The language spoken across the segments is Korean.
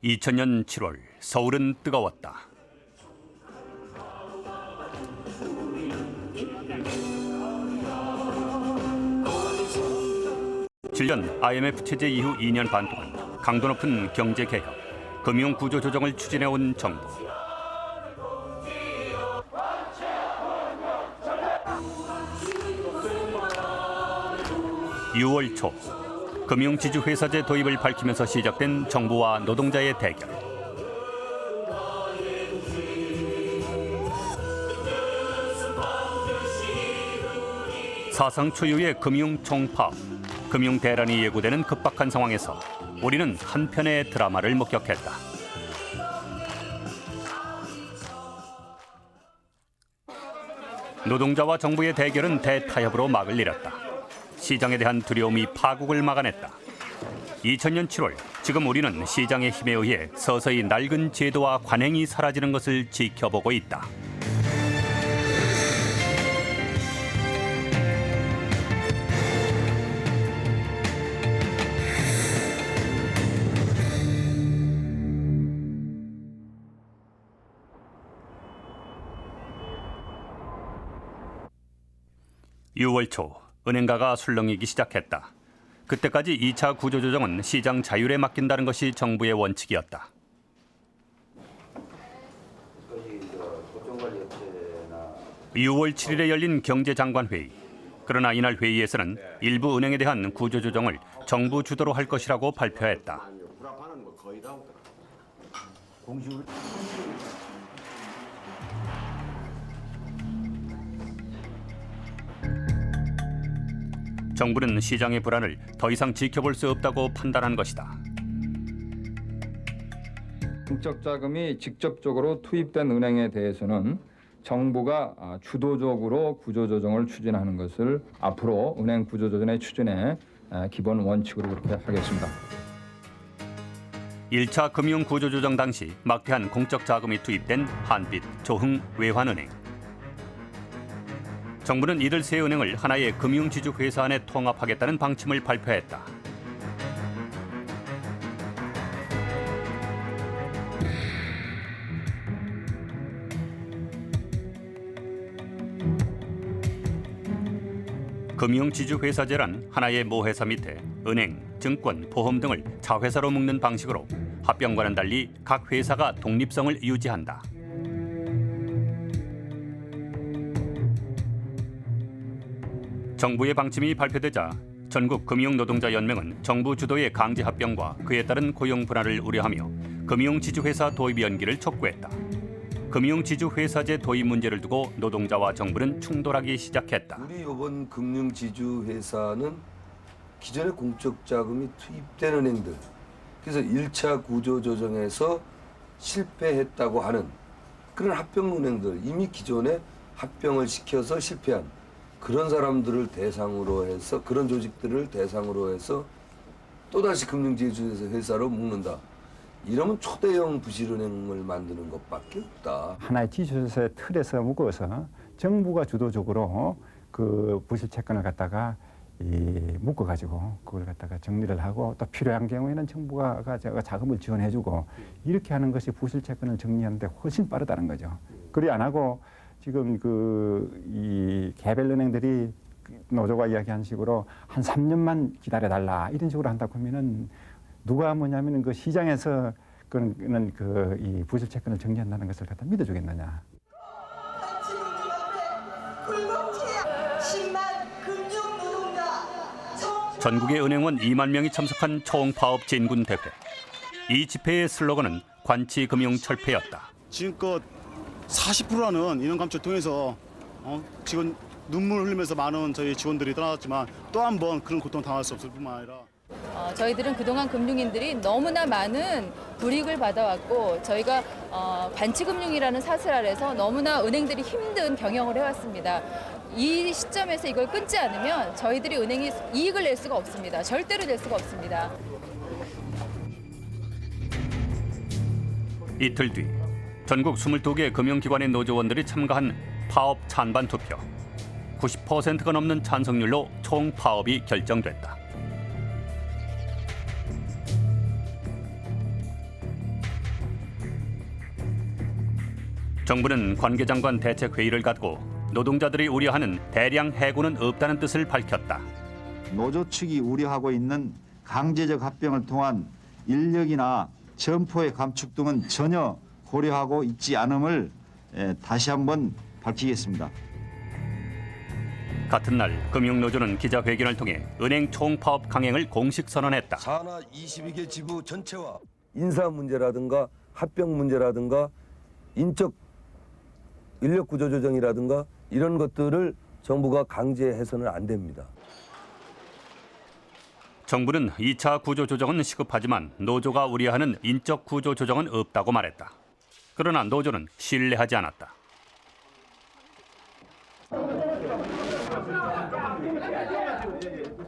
2000년 7월 서울은 뜨거웠다. (7년) IMF 체제 이후 2년 반 동안 강도 높은 경제 개혁, 금융 구조 조정을 추진해온 정부. (6월) 초 금융지주회사제 도입을 밝히면서 시작된 정부와 노동자의 대결. 사상 초유의 금융 총파업, 금융 대란이 예고되는 급박한 상황에서 우리는 한편의 드라마를 목격했다. 노동자와 정부의 대결은 대타협으로 막을 내렸다. 시장에 대한 두려움이 파국을 막아냈다. 2000년 7월, 지금 우리는 시장의 힘에 의해 서서히 낡은 제도와 관행이 사라지는 것을 지켜보고 있다. (6월) 초 은행가가 술렁이기 시작했다. 그때까지 2차 구조조정은 시장 자율에 맡긴다는 것이 정부의 원칙이었다. 6월 7일에 열린 경제장관회의. 그러나 이날 회의에서는 일부 은행에 대한 구조조정을 정부 주도로 할 것이라고 발표했다. 정부는 시장의 불안을 더 이상 지켜볼 수 없다고 판단한 것이다. 공적 자금이 직접적으로 투입된 은행에 대해서는 정부가 주도적으로 구조조정을 추진하는 것을 앞으로 은행 구조조정의 추진의 기본 원칙으로 그렇게 하겠습니다. 1차 금융 구조조정 당시 막대한 공적 자금이 투입된 한빛, 조흥, 외환은행. 정부는 이들 세 은행을 하나의 금융지주회사 안에 통합하겠다는 방침을 발표했다. 금융지주회사제란 하나의 모회사 밑에 은행, 증권, 보험 등을 자회사로 묶는 방식으로 합병과는 달리 각 회사가 독립성을 유지한다. 정부의 방침이 발표되자 전국금융노동자연맹은 정부 주도의 강제합병과 그에 따른 고용 불안을 우려하며 금융지주회사 도입 연기를 촉구했다. 금융지주회사제 도입 문제를 두고 노동자와 정부는 충돌하기 시작했다. 우리 이번 금융지주회사는 기존의 공적 자금이 투입된 은행들, 그래서 1차 구조조정에서 실패했다고 하는 그런 합병은행들, 이미 기존에 합병을 시켜서 실패한 그런 사람들을 대상으로 해서, 그런 조직들을 대상으로 해서 또다시 금융지주회사로 묶는다. 이러면 초대형 부실은행을 만드는 것밖에 없다. 하나의 지주회사의 틀에서 묶어서 정부가 주도적으로 그 부실 채권을 갖다가 묶어가지고 그걸 갖다가 정리를 하고, 또 필요한 경우에는 정부가 자금을 지원해주고, 이렇게 하는 것이 부실 채권을 정리하는데 훨씬 빠르다는 거죠. 그리 안 하고 지금 이 개별 은행들이 노조가 이야기한 식으로 한 3년만 기다려달라 이런 식으로 한다고 하면은 누가 뭐냐면은 그 시장에서 이 부실 채권을 정리한다는 것을 갖다 믿어주겠느냐. 전국의 은행원 2만 명이 참석한 총파업 진군 대회. 이 집회의 슬로건은 관치금융 철폐였다. 지금껏 40%라는 인원 감축을 통해서 지금 눈물 흘리면서 많은 저희 직원들이 떠났지만 또 한 번 그런 고통 당할 수 없을 뿐만 아니라 저희들은 그동안 금융인들이 너무나 많은 불이익을 받아왔고, 저희가 관치금융이라는 사슬 아래서 너무나 은행들이 힘든 경영을 해왔습니다. 이 시점에서 이걸 끊지 않으면 저희들이 은행이 이익을 낼 수가 없습니다. 절대로 낼 수가 없습니다. 이틀 뒤 전국 22개 금융기관의 노조원들이 참가한 파업 찬반 투표. 90%가 넘는 찬성률로 총 파업이 결정됐다. 정부는 관계장관 대책 회의를 갖고 노동자들이 우려하는 대량 해고는 없다는 뜻을 밝혔다. 노조 측이 우려하고 있는 강제적 합병을 통한 인력이나 점포의 감축 등은 전혀 고려하고 있지 않음을 다시 한번 밝히겠습니다. 같은 날 금융노조는 기자회견을 통해 은행 총파업 강행을 공식 선언했다. 산하 22개 지부 전체와 인사 문제라든가 합병 문제라든가 인적 인력 구조 조정이라든가 이런 것들을 정부가 강제해서는 안 됩니다. 정부는 2차 구조조정은 시급하지만 노조가 우려하는 인적 구조조정은 없다고 말했다. 그러나 노조는 신뢰하지 않았다.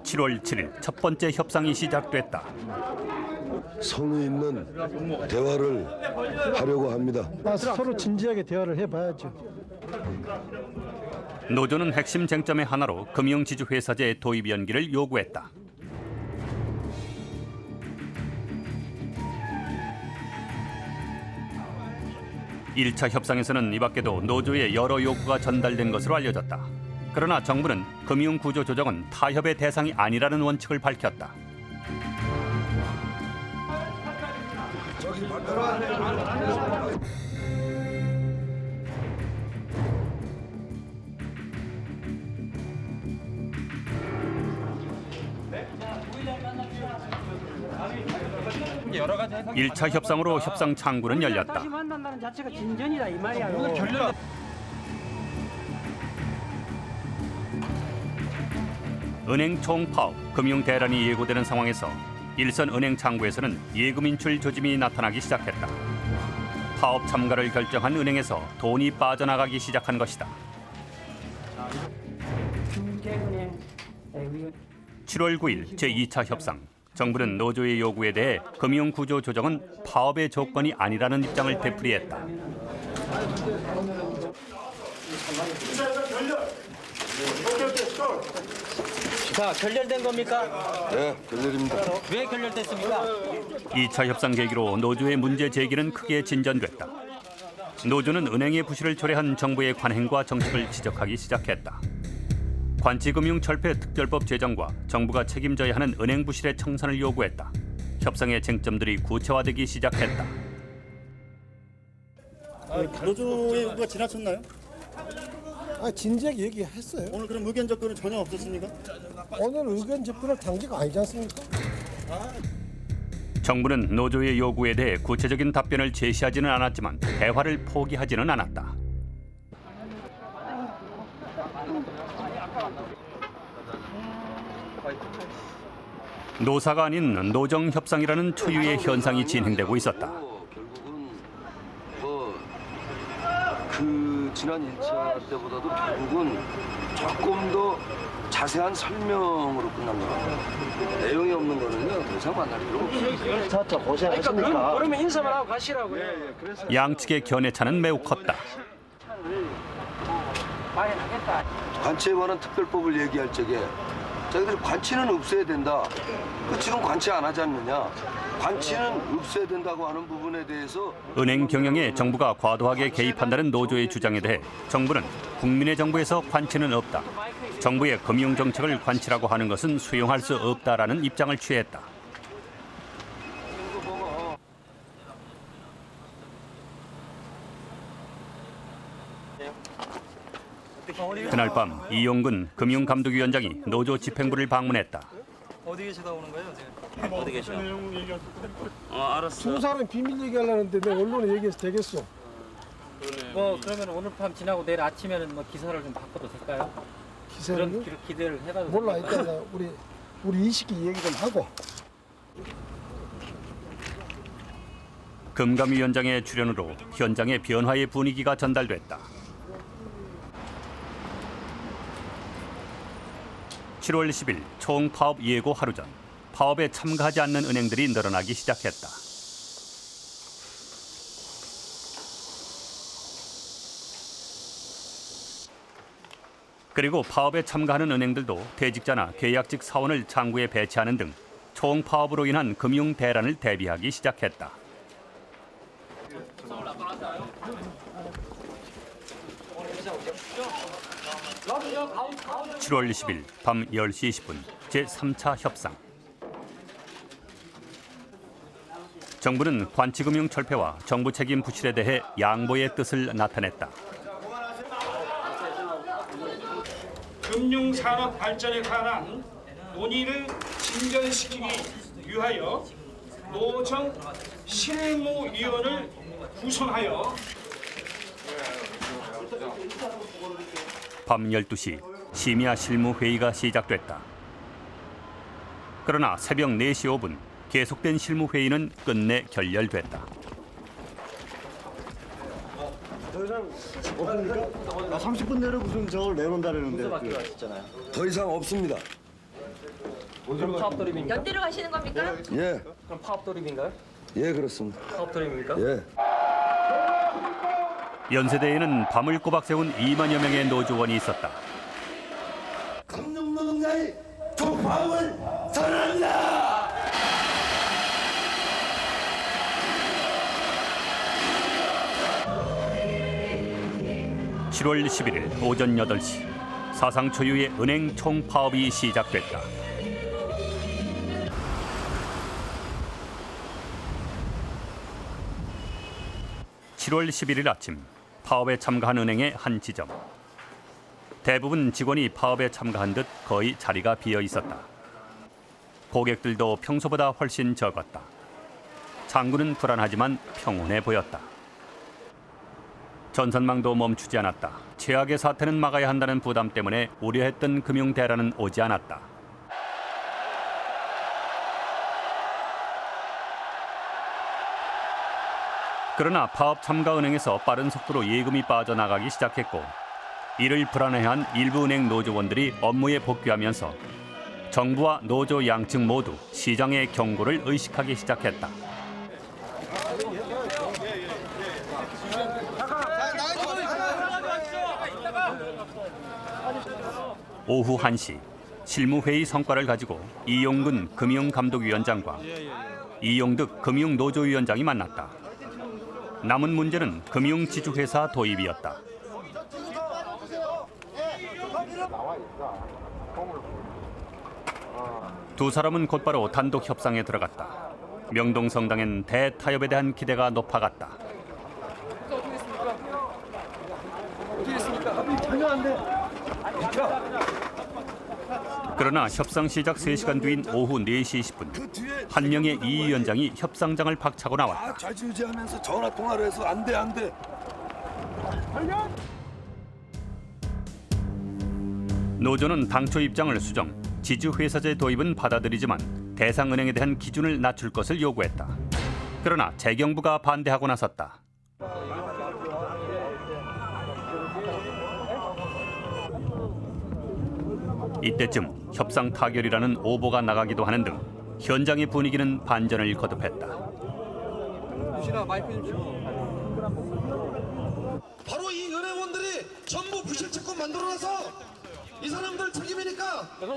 (7월 7일) 첫 번째 협상이 시작됐다. 성의 있는 대화를 하려고 합니다. 서로 진지하게 대화를 해봐야죠. 노조는 핵심 쟁점의 하나로 금융지주회사제 도입 연기를 요구했다. (1차) 협상에서는 이 밖에도 노조의 여러 요구가 전달된 것으로 알려졌다. 그러나 정부는 금융구조조정은 타협의 대상이 아니라는 원칙을 밝혔다. (1차) 협상으로 협상 창구는 열렸다. 다시 만난다는 자체가 진전이다 이 말이야. 은행 총파업, 금융 대란이 예고되는 상황에서 일선 은행 창구에서는 예금 인출 조짐이 나타나기 시작했다. 파업 참가를 결정한 은행에서 돈이 빠져나가기 시작한 것이다. 7월 9일 제2차 협상. 정부는 노조의 요구에 대해 금융구조 조정은 파업의 조건이 아니라는 입장을 되풀이했다. 자, 결렬된 겁니까? 네, 결렬입니다. 왜 결렬됐습니까? 2차 협상 계기로 노조의 문제 제기는 크게 진전됐다. 노조는 은행의 부실을 초래한 정부의 관행과 정책을 지적하기 시작했다. 관치금융철폐특별법 제정과 정부가 책임져야 하는 은행 부실의 청산을 요구했다. 협상의 쟁점들이 구체화되기 시작했다. 노조의 요구가 지나쳤나요? 진지하게 얘기했어요. 오늘 그럼 의견 접근은 전혀 없었습니까? 오늘 의견 접근할 단계가 아니지 않습니까? 정부는 노조의 요구에 대해 구체적인 답변을 제시하지는 않았지만 대화를 포기하지는 않았다. 노사가 아닌 노정협상이라는 초유의 현상이 진행되고 있었다. 결국은 그 지난 1차 때보다도 결국은 조금 더 자세한 설명으로 끝난 것 같아요. 내용이 없는 거는요 더 이상 만날 필요 없어요. 자자 고생하십니까? 그러면 인사만 하고 가시라고요. 양측의 견해차는 매우 컸다. 마련하겠다. 관치에 관한 특별법을 얘기할 적에 자기들이 관치는 없애야 된다. 지금 관치 안 하지 않느냐. 관치는 없애야 된다고 하는 부분에 대해서 은행 경영에 정부가 과도하게 개입한다는 노조의 주장에 대해 정부는 국민의 정부에서 관치는 없다. 정부의 금융 정책을 관치라고 하는 것은 수용할 수 없다라는 입장을 취했다. 그날 밤 이용근 금융감독위원장이 노조 집행부를 방문했다. 어디 계시다 오는 거예요 지금? 어디 계셔? 알았어. 두 사람 비밀 얘기하려는데 내 언론에 얘기해서 되겠어? 뭐 그러면 오늘 밤 지나고 내일 아침에는 뭐 기사를 좀 바꿔도 될까요? 기세를? 그런 기대를 해봐도 몰라 될까요? 일단 우리 이식이 얘기 좀 하고. 금감위원장의 출연으로 현장의 변화의 분위기가 전달됐다. 7월 10일 총파업 예고 하루 전 파업에 참가하지 않는 은행들이 늘어나기 시작했다. 그리고 파업에 참가하는 은행들도 퇴직자나 계약직 사원을 창구에 배치하는 등 총파업으로 인한 금융 대란을 대비하기 시작했다. 7월 10일 밤 10시 20분 제3차 협상. 정부는 관치금융 철폐와 정부 책임 부실에 대해 양보의 뜻을 나타냈다. 금융산업 발전에 관한 논의를 진전시키기 위하여 노정 실무위원을 구성하여 밤 12시 심야 실무회의가 시작됐다. 그러나 새벽 4시 5분 계속된 실무회의는 끝내 결렬됐다. 나 30분 내로 무슨 저걸 내놓는다는데. 더 이상 없습니다. 그럼 파업 돌입입니까? 연대로 가시는 겁니까? 예, 그럼 파업 돌입인가요? 예 그렇습니다. 파업 돌입입니까? 예. 연세대에는 밤을 꼬박 세운 2만여 명의 노조원이 있었다. 금융노동자의 종파업을 선언합니다. 7월 11일 오전 8시 사상 초유의 은행 총파업이 시작됐다. (7월 11일) 아침 파업에 참가한 은행의 한 지점. 대부분 직원이 파업에 참가한 듯 거의 자리가 비어 있었다. 고객들도 평소보다 훨씬 적었다. 장구는 불안하지만 평온해 보였다. 전선망도 멈추지 않았다. 최악의 사태는 막아야 한다는 부담 때문에 우려했던 금융 대란은 오지 않았다. 그러나 파업 참가 은행에서 빠른 속도로 예금이 빠져나가기 시작했고, 이를 불안해한 일부 은행 노조원들이 업무에 복귀하면서 정부와 노조 양측 모두 시장의 경고를 의식하기 시작했다. 오후 1시 실무회의 성과를 가지고 이용근 금융감독위원장과 이용득 금융노조위원장이 만났다. 남은 문제는 금융지주회사 도입이었다. 두 사람은 곧바로 단독 협상에 들어갔다. 명동성당엔 대타협에 대한 기대가 높아갔다. 그러나 협상 시작 3시간 뒤인 오후 4시 20분 한 명의 이 위원장이 협상장을 박차고 나왔다. 좌지우지하면서 전화 통화를 해서 안 돼. 노조는 당초 입장을 수정, 지주회사제 도입은 받아들이지만 대상은행에 대한 기준을 낮출 것을 요구했다. 그러나 재경부가 반대하고 나섰다. 이때쯤 협상 타결이라는 오보가 나가기도 하는 등 현장의 분위기는 반전을 거듭했다. 바로 이 은행원들이 전부 부실채권 만들어놔서 이 사람들 책임이니까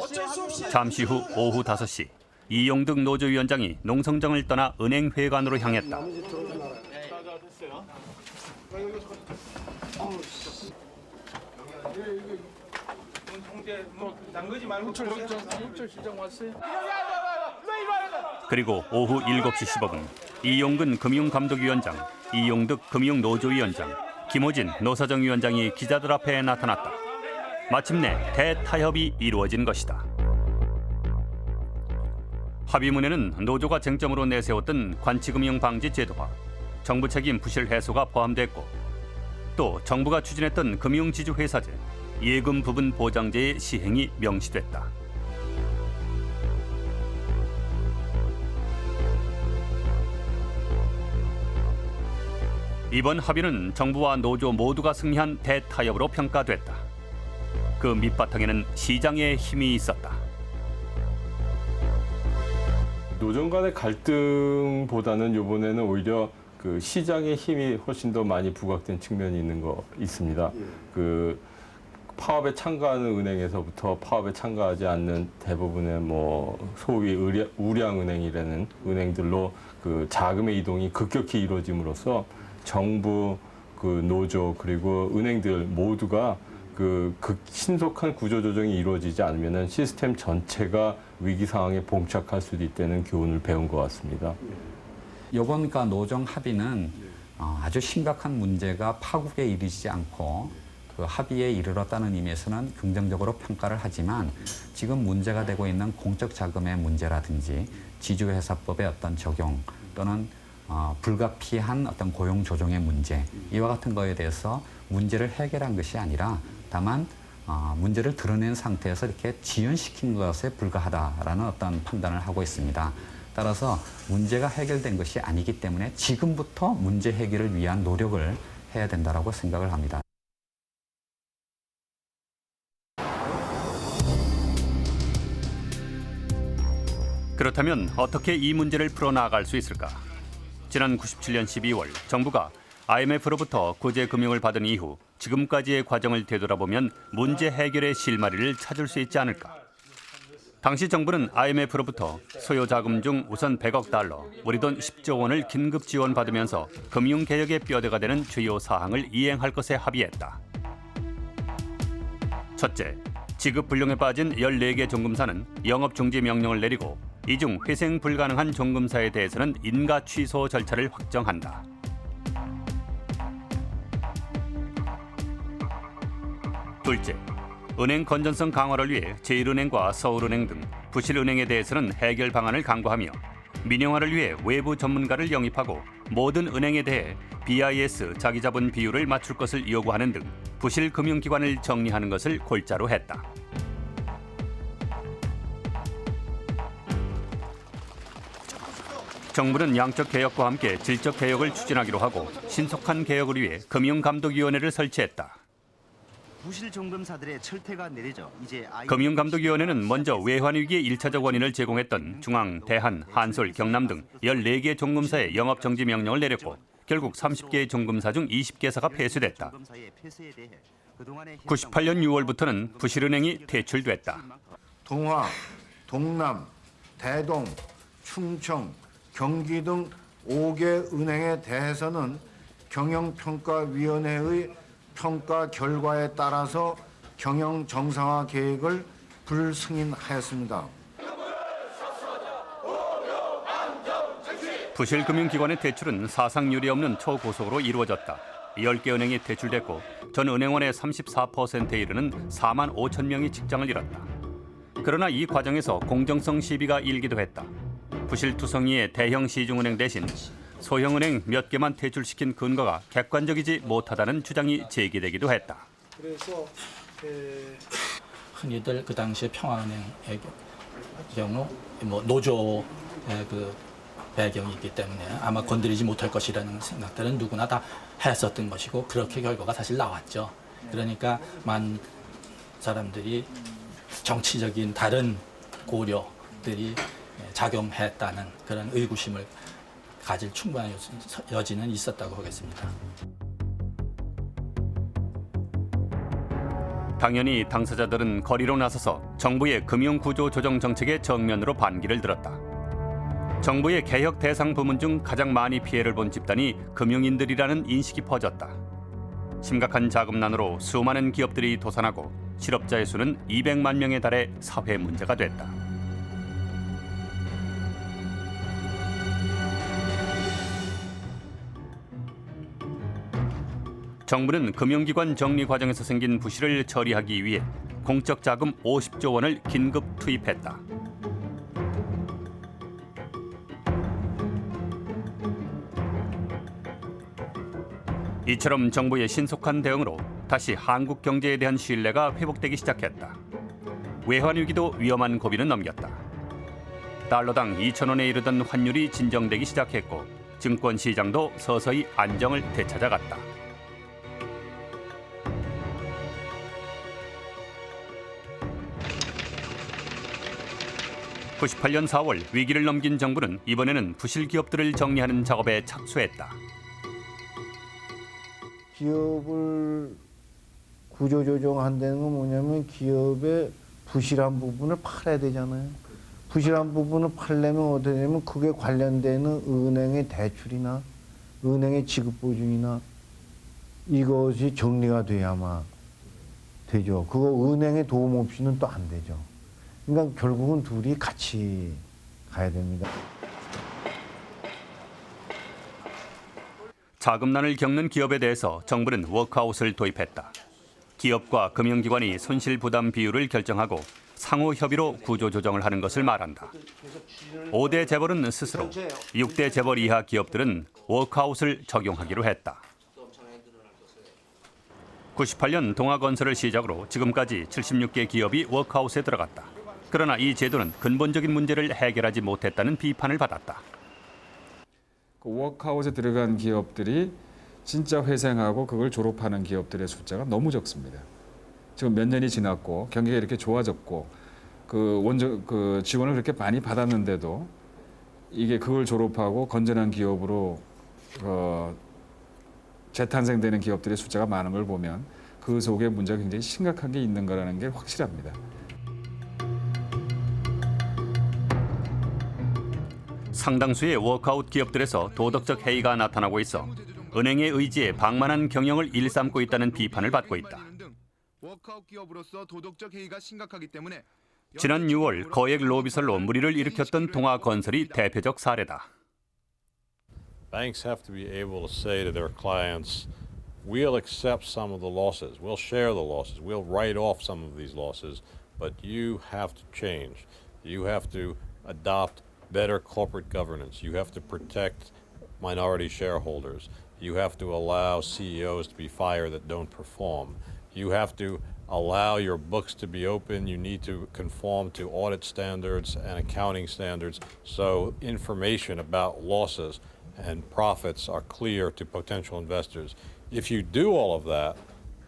어쩔 수 없이. 잠시 후 오후 5시 이용득 노조위원장이 농성정을 떠나 은행회관으로 향했다. 그리고 오후 7시 15분 이용근 금융감독위원장, 이용득 금융노조위원장, 김호진 노사정위원장이 기자들 앞에 나타났다. 마침내 대타협이 이루어진 것이다. 합의문에는 노조가 쟁점으로 내세웠던 관치금융 방지 제도와 정부 책임 부실 해소가 포함됐고, 또 정부가 추진했던 금융지주회사제, 예금 부분 보장제의 시행이 명시됐다. 이번 합의는 정부와 노조 모두가 승리한 대타협으로 평가됐다. 그 밑바탕에는 시장의 힘이 있었다. 노조 간의 갈등보다는 이번에는 오히려 그 시장의 힘이 훨씬 더 많이 부각된 측면이 있는 거 있습니다. 그 파업에 참가하는 은행에서부터 파업에 참가하지 않는 대부분의 뭐 소위 우량은행이라는 은행들로 그 자금의 이동이 급격히 이루어짐으로써 정부, 그 노조 그리고 은행들 모두가 그 신속한 구조 조정이 이루어지지 않으면 시스템 전체가 위기 상황에 봉착할 수도 있다는 교훈을 배운 것 같습니다. 이번 노정 합의는 아주 심각한 문제가 파국에 이르지 않고 그 합의에 이르렀다는 의미에서는 긍정적으로 평가를 하지만 지금 문제가 되고 있는 공적 자금의 문제라든지 지주회사법의 어떤 적용 또는 불가피한 어떤 고용 조정의 문제 이와 같은 거에 대해서 문제를 해결한 것이 아니라 다만 문제를 드러낸 상태에서 이렇게 지연시킨 것에 불과하다라는 어떤 판단을 하고 있습니다. 따라서 문제가 해결된 것이 아니기 때문에 지금부터 문제 해결을 위한 노력을 해야 된다라고 생각을 합니다. 그렇다면 어떻게 이 문제를 풀어나갈 수 있을까? 지난 97년 12월 정부가 IMF로부터 구제 금융을 받은 이후 지금까지의 과정을 되돌아보면 문제 해결의 실마리를 찾을 수 있지 않을까? 당시 정부는 IMF로부터 소요 자금 중 우선 100억 달러, 우리 돈 10조 원을 긴급 지원받으면서 금융개혁의 뼈대가 되는 주요 사항을 이행할 것에 합의했다. 첫째, 지급 불량에 빠진 14개 종금사는 영업 중지 명령을 내리고 이 중 회생 불가능한 종금사에 대해서는 인가 취소 절차를 확정한다. 둘째, 은행 건전성 강화를 위해 제1은행과 서울은행 등 부실은행에 대해서는 해결 방안을 강구하며 민영화를 위해 외부 전문가를 영입하고 모든 은행에 대해 BIS 자기자본 비율을 맞출 것을 요구하는 등 부실 금융기관을 정리하는 것을 골자로 했다. 정부는 양적 개혁과 함께 질적 개혁을 추진하기로 하고 신속한 개혁을 위해 금융감독위원회를 설치했다. 부실 종금사들의 철퇴가 내려져 이제 금융감독위원회는 먼저 외환위기의 1차적 원인을 제공했던 중앙, 대한, 한솔, 경남 등 14개 종금사의 영업정지 명령을 내렸고 결국 30개의 종금사 중 20개사가 폐쇄됐다. 98년 6월부터는 부실은행이 퇴출됐다. 동화, 동남, 대동, 충청, 경기 등 5개 은행에 대해서는 경영평가위원회의 평가 결과에 따라서 경영 정상화 계획을 불승인하였습니다. 부실 금융기관의 퇴출은 사상 유례 없는 초고속으로 이루어졌다. 10개 은행이 퇴출됐고 전 은행원의 34%에 이르는 4만 5천 명이 직장을 잃었다. 그러나 이 과정에서 공정성 시비가 일기도 했다. 부실투성이의 대형 시중은행 대신 소형은행 몇 개만 퇴출시킨 근거가 객관적이지 못하다는 주장이 제기되기도 했다. 그래서 흔히들 그 당시에 평화은행의 경우 노조의 그 배경이 있기 때문에 아마 건드리지 못할 것이라는 생각들은 누구나 다 했었던 것이고 그렇게 결과가 사실 나왔죠. 그러니까 많은 사람들이 정치적인 다른 고려들이 작용했다는 그런 의구심을 가질 충분한 여지는 있었다고 하겠습니다. 당연히 당사자들은 거리로 나서서 정부의 금융구조 조정 정책에 정면으로 반기를 들었다. 정부의 개혁 대상 부문 중 가장 많이 피해를 본 집단이 금융인들이라는 인식이 퍼졌다. 심각한 자금난으로 수많은 기업들이 도산하고 실업자의 수는 200만 명에 달해 사회 문제가 됐다. 정부는 금융기관 정리 과정에서 생긴 부실을 처리하기 위해 공적 자금 50조 원을 긴급 투입했다. 이처럼 정부의 신속한 대응으로 다시 한국 경제에 대한 신뢰가 회복되기 시작했다. 외환위기도 위험한 고비는 넘겼다. 달러당 2,000원에 이르던 환율이 진정되기 시작했고 증권시장도 서서히 안정을 되찾아갔다. 98년 4월 위기를 넘긴 정부는 이번에는 부실 기업들을 정리하는 작업에 착수했다. 기업을 구조조정한다는 건 뭐냐면 기업의 부실한 부분을 팔아야 되잖아요. 부실한 부분을 팔려면 어떻게 되냐면 그게 관련되는 은행의 대출이나 은행의 지급 보증이나 이것이 정리가 돼야만 되죠. 그거 은행의 도움 없이는 또 안 되죠. 그러니까 결국은 둘이 같이 가야 됩니다. 자금난을 겪는 기업에 대해서 정부는 워크아웃을 도입했다. 기업과 금융기관이 손실 부담 비율을 결정하고 상호 협의로 구조조정을 하는 것을 말한다. 5대 재벌은 스스로, 6대 재벌 이하 기업들은 워크아웃을 적용하기로 했다. 98년 동아건설을 시작으로 지금까지 76개 기업이 워크아웃에 들어갔다. 그러나 이 제도는 근본적인 문제를 해결하지 못했다는 비판을 받았다. 그 워크아웃에 들어간 기업들이 진짜 회생하고 그걸 졸업하는 기업들의 숫자가 너무 적습니다. 지금 몇 년이 지났고 경기가 이렇게 좋아졌고 그 지원을 그렇게 많이 받았는데도 이게 그걸 졸업하고 건전한 기업으로 재탄생되는 기업들의 숫자가 많은 걸 보면 그 속에 문제가 굉장히 심각한 게 있는 거라는 게 확실합니다. 상당수의 워크아웃 기업들에서 도덕적 해이가 나타나고 있어 은행의 의지에 방만한 경영을 일삼고 있다는 비판을 받고 있다. 워크아웃 기업으로서 도덕적 해이가 심각하기 때문에 지난 6월 거액 로비설로 물의를 일으켰던 동아건설이 대표적 사례다. Banks have to be able to say to their clients, we'll accept some of the losses, we'll share the losses, we'll write off some of these losses, but you have to change. You have to adopt better corporate governance. You have to protect minority shareholders. You have to allow CEOs to be fired that don't perform. You have to allow your books to be open. You need to conform to audit standards and accounting standards so information about losses and profits are clear to potential investors. If you do all of that,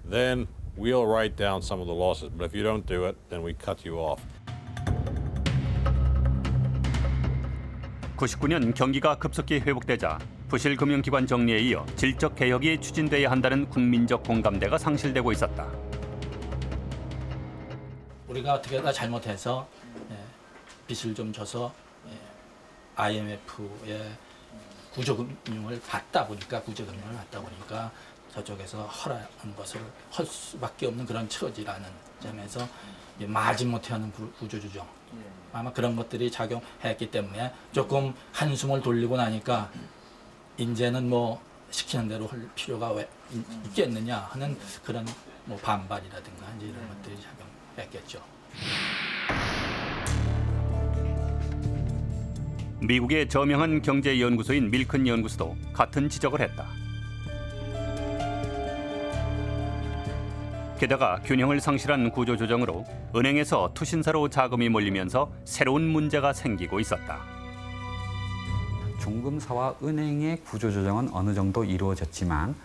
then we'll write down some of the losses. But if you don't do it, then we cut you off. 99년 경기가 급속히 회복되자 부실 금융기관 정리에 이어 질적 개혁이 추진돼야 한다는 국민적 공감대가 상실되고 있었다. 우리가 어떻게나 잘못해서 빚을 좀 줘서 IMF의 구조금융을 받다 보니까 저쪽에서 허락한 것을 할 수밖에 없는 그런 처지라는 점에서 마지못해 하는 구조조정 아마 그런 것들이 작용했기 때문에 조금 한숨을 돌리고 나니까 이제는 뭐 시키는 대로 할 필요가 왜 있겠느냐 하는 그런 뭐 반발이라든가 이제 이런 것들이 작용했겠죠. 미국의 저명한 경제연구소인 밀큰 연구소도 같은 지적을 했다. 게다가 균형을 상실한 구조조정으로 은행에서 투신사로 자금이 몰리면서 새로운 문제가 생기고 있었다. 종금사와 은행의 구조조정은 어느 정도 이루어졌지만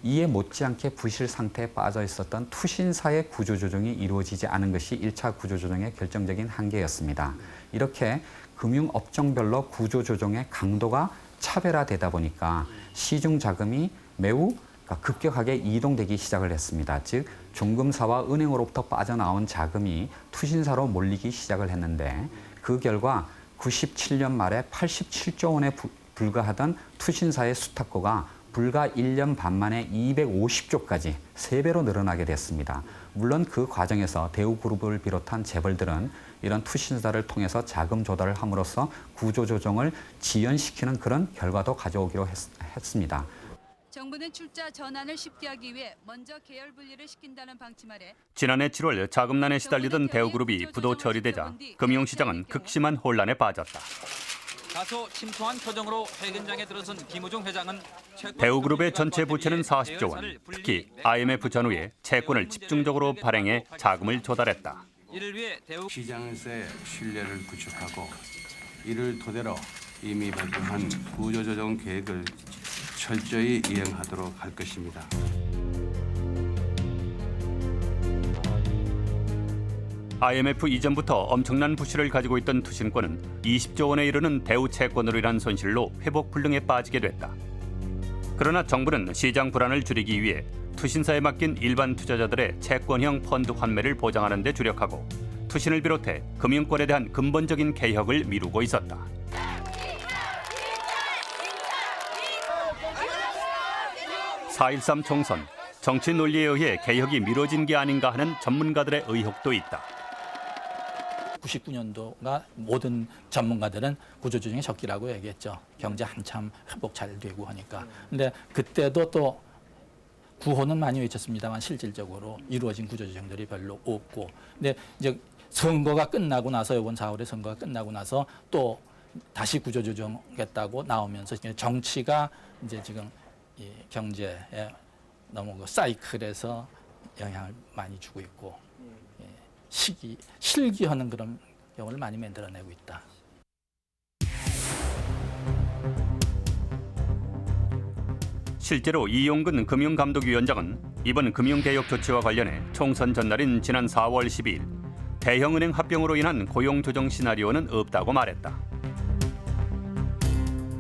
이에 못지않게 부실 상태에 빠져 있었던 투신사의 구조조정이 이루어지지 않은 것이 1차 구조조정의 결정적인 한계였습니다. 이렇게 금융업종별로 구조조정의 강도가 차별화되다 보니까 시중 자금이 매우 급격하게 이동되기 시작을 했습니다. 즉 종금사와 은행으로부터 빠져나온 자금이 투신사로 몰리기 시작을 했는데 그 결과 97년 말에 87조 원에 불과하던 투신사의 수탁고가 불과 1년 반 만에 250조까지 3배로 늘어나게 됐습니다. 물론 그 과정에서 대우그룹을 비롯한 재벌들은 이런 투신사를 통해서 자금 조달을 함으로써 구조조정을 지연시키는 그런 결과도 가져오기로 했습니다. 정부는 출자 전환을 쉽게 하기 위해 먼저 계열 분리를 시킨다는 방침 아래 지난해 7월 자금난에 시달리던 대우그룹이 부도 처리되자 금융시장은 극심한 혼란에 빠졌다. 다소 침통한 표정으로 회견장에 들어선 김우중 회장은 대우그룹의 전체 부채는 40조 원, 특히 IMF 전후에 채권을 집중적으로 발행해 자금을 조달했다. 이를 위해 시장에서의 신뢰를 구축하고 이를 토대로 이미 발표한 구조조정 계획을 철저히 이행하도록 할 것입니다. IMF 이전부터 엄청난 부실을 가지고 있던 투신권은 20조 원에 이르는 대우 채권으로 인한 손실로 회복 불능에 빠지게 됐다. 그러나 정부는 시장 불안을 줄이기 위해 투신사에 맡긴 일반 투자자들의 채권형 펀드 환매를 보장하는 데 주력하고 투신을 비롯해 금융권에 대한 근본적인 개혁을 미루고 있었다. 4.13 총선, 정치 논리에 의해 개혁이 미뤄진 게 아닌가 하는 전문가들의 의혹도 있다. 99년도가 모든 전문가들은 구조조정의 적기라고 얘기했죠. 경제 한참 회복 잘 되고 하니까. 근데 그때도 또 구호는 많이 외쳤습니다만 실질적으로 이루어진 구조조정들이 별로 없고. 근데 이제 선거가 끝나고 나서 이번 4월에 선거가 끝나고 나서 또 다시 구조조정하겠다고 나오면서 정치가 이제 지금 이 경제에 너무 그 사이클에서 영향을 많이 주고 있고 실기하는 그런 경우를 많이 만들어내고 있다. 실제로 이용근 금융감독위원장은 이번 금융개혁 조치와 관련해 총선 전날인 지난 4월 12일 대형은행 합병으로 인한 고용조정 시나리오는 없다고 말했다.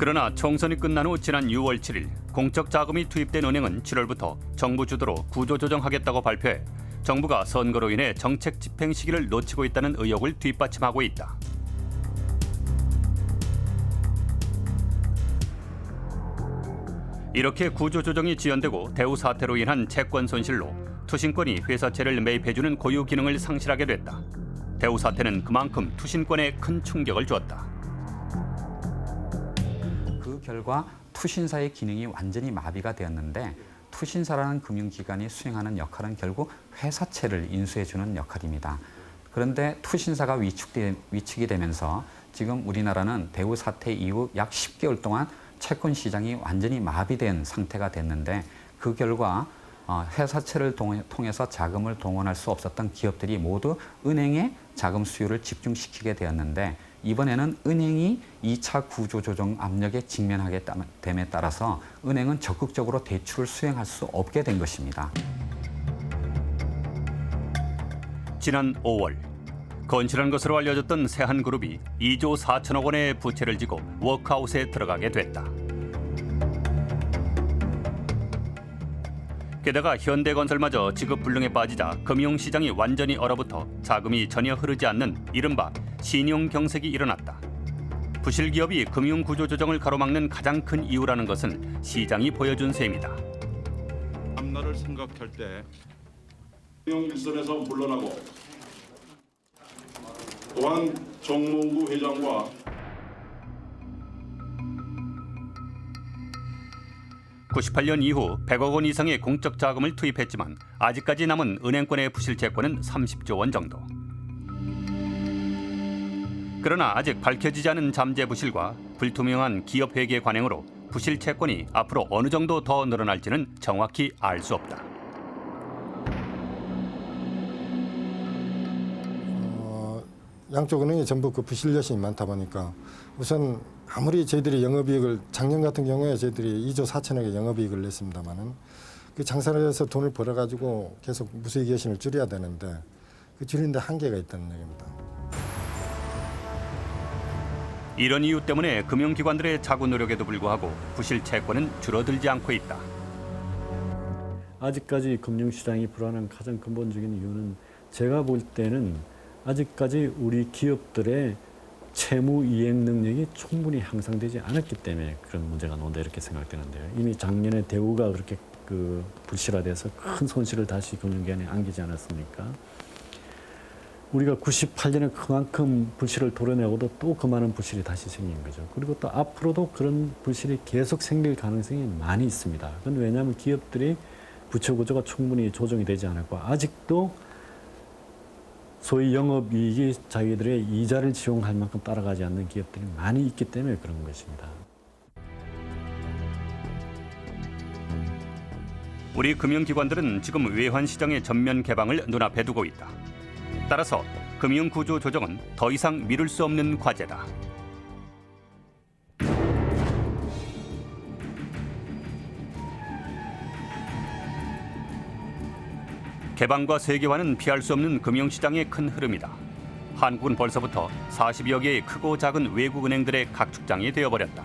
그러나 총선이 끝난 후 지난 6월 7일 공적 자금이 투입된 은행은 7월부터 정부 주도로 구조조정하겠다고 발표해 정부가 선거로 인해 정책 집행 시기를 놓치고 있다는 의혹을 뒷받침하고 있다. 이렇게 구조조정이 지연되고 대우 사태로 인한 채권 손실로 투신권이 회사채를 매입해주는 고유 기능을 상실하게 됐다. 대우 사태는 그만큼 투신권에 큰 충격을 주었다. 그 결과 투신사의 기능이 완전히 마비가 되었는데 투신사라는 금융기관이 수행하는 역할은 결국 회사채를 인수해주는 역할입니다. 그런데 투신사가 위축이 되면서 지금 우리나라는 대우 사태 이후 약 10개월 동안 채권 시장이 완전히 마비된 상태가 됐는데 그 결과 회사채를 통해서 자금을 동원할 수 없었던 기업들이 모두 은행에 자금 수요를 집중시키게 되었는데 이번에는 은행이 2차 구조조정 압력에 직면하게 됨에 따라서 은행은 적극적으로 대출을 수행할 수 없게 된 것입니다. 지난 5월 건실한 것으로 알려졌던 세한그룹이 2조 4천억 원의 부채를 지고 워크아웃에 들어가게 됐다. 게다가 현대건설마저 지급불능에 빠지자 금융시장이 완전히 얼어붙어 자금이 전혀 흐르지 않는 이른바 신용경색이 일어났다. 부실기업이 금융구조조정을 가로막는 가장 큰 이유라는 것은 시장이 보여준 셈이다. 앞날을 생각할 때 금융일선에서 물러나고 또한 정몽구 회장과 (98년) 이후 100억 원 이상의 공적 자금을 투입했지만 아직까지 남은 은행권의 부실채권은 30조 원 정도. 그러나 아직 밝혀지지 않은 잠재 부실과 불투명한 기업 회계 관행으로 부실채권이 앞으로 어느 정도 더 늘어날지는 정확히 알 수 없다. 양쪽 은행이 전부 그 부실 여신이 많다 보니까 우선 아무리 저희들이 영업이익을 작년 같은 경우에 저희들이 2조 4천억의 영업이익을 냈습니다만은 그 장사를 해서 돈을 벌어가지고 계속 무수익 여신을 줄여야 되는데 그 줄이는데 한계가 있다는 얘기입니다. 이런 이유 때문에 금융기관들의 자구 노력에도 불구하고 부실 채권은 줄어들지 않고 있다. 아직까지 금융시장이 불안한 가장 근본적인 이유는 제가 볼 때는 아직까지 우리 기업들의 채무 이행 능력이 충분히 향상되지 않았기 때문에 그런 문제가 나온다 이렇게 생각되는데요. 이미 작년에 대우가 그렇게 그 불실화돼서 큰 손실을 다시 금융기관에 안기지 않았습니까? 우리가 98년에 그만큼 불실을 도려내고도 또 그만한 불실이 다시 생긴 거죠. 그리고 또 앞으로도 그런 불실이 계속 생길 가능성이 많이 있습니다. 그건 왜냐하면 기업들이 부채 구조가 충분히 조정이 되지 않았고 아직도 소위 영업이익이 자기들의 이자를 지용할 만큼 따라가지 않는 기업들이 많이 있기 때문에 그런 것입니다. 우리 금융기관들은 지금 외환시장의 전면 개방을 눈앞에 두고 있다. 따라서 금융구조 조정은 더 이상 미룰 수 없는 과제다. 개방과 세계화는 피할 수 없는 금융시장의 큰 흐름이다. 한국은 벌써부터 40여 개의 크고 작은 외국 은행들의 각축장이 되어버렸다.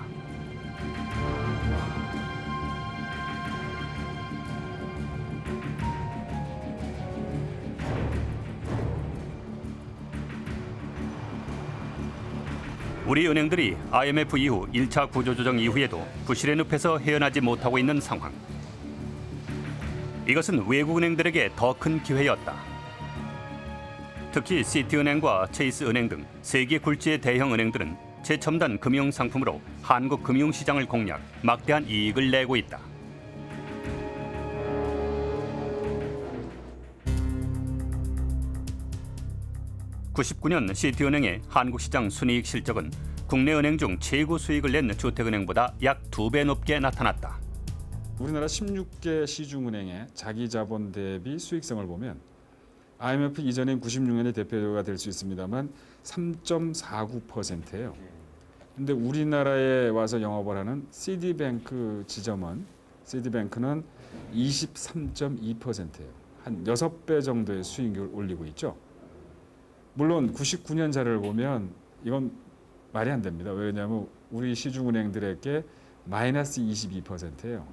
우리 은행들이 IMF 이후 1차 구조조정 이후에도 부실의 늪에서 헤어나지 못하고 있는 상황. 이것은 외국은행들에게 더 큰 기회였다. 특히 시티은행과 체이스은행 등 세계 굴지의 대형 은행들은 최첨단 금융 상품으로 한국 금융시장을 공략, 막대한 이익을 내고 있다. (99년) 시티은행의 한국시장 순이익 실적은 국내 은행 중 최고 수익을 낸 주택은행보다 약 2배 높게 나타났다. 우리나라 16개 시중은행의 자기 자본 대비 수익성을 보면 IMF 이전인 96년의 대표가 될 수 있습니다만 3.49%예요. 근데 우리나라에 와서 영업을 하는 시디뱅크 지점은 시디뱅크는 23.2%예요. 한 6배 정도의 수익률을 올리고 있죠. 물론 99년 자료를 보면 이건 말이 안 됩니다. 왜냐하면 우리 시중은행들에게 마이너스 22%예요.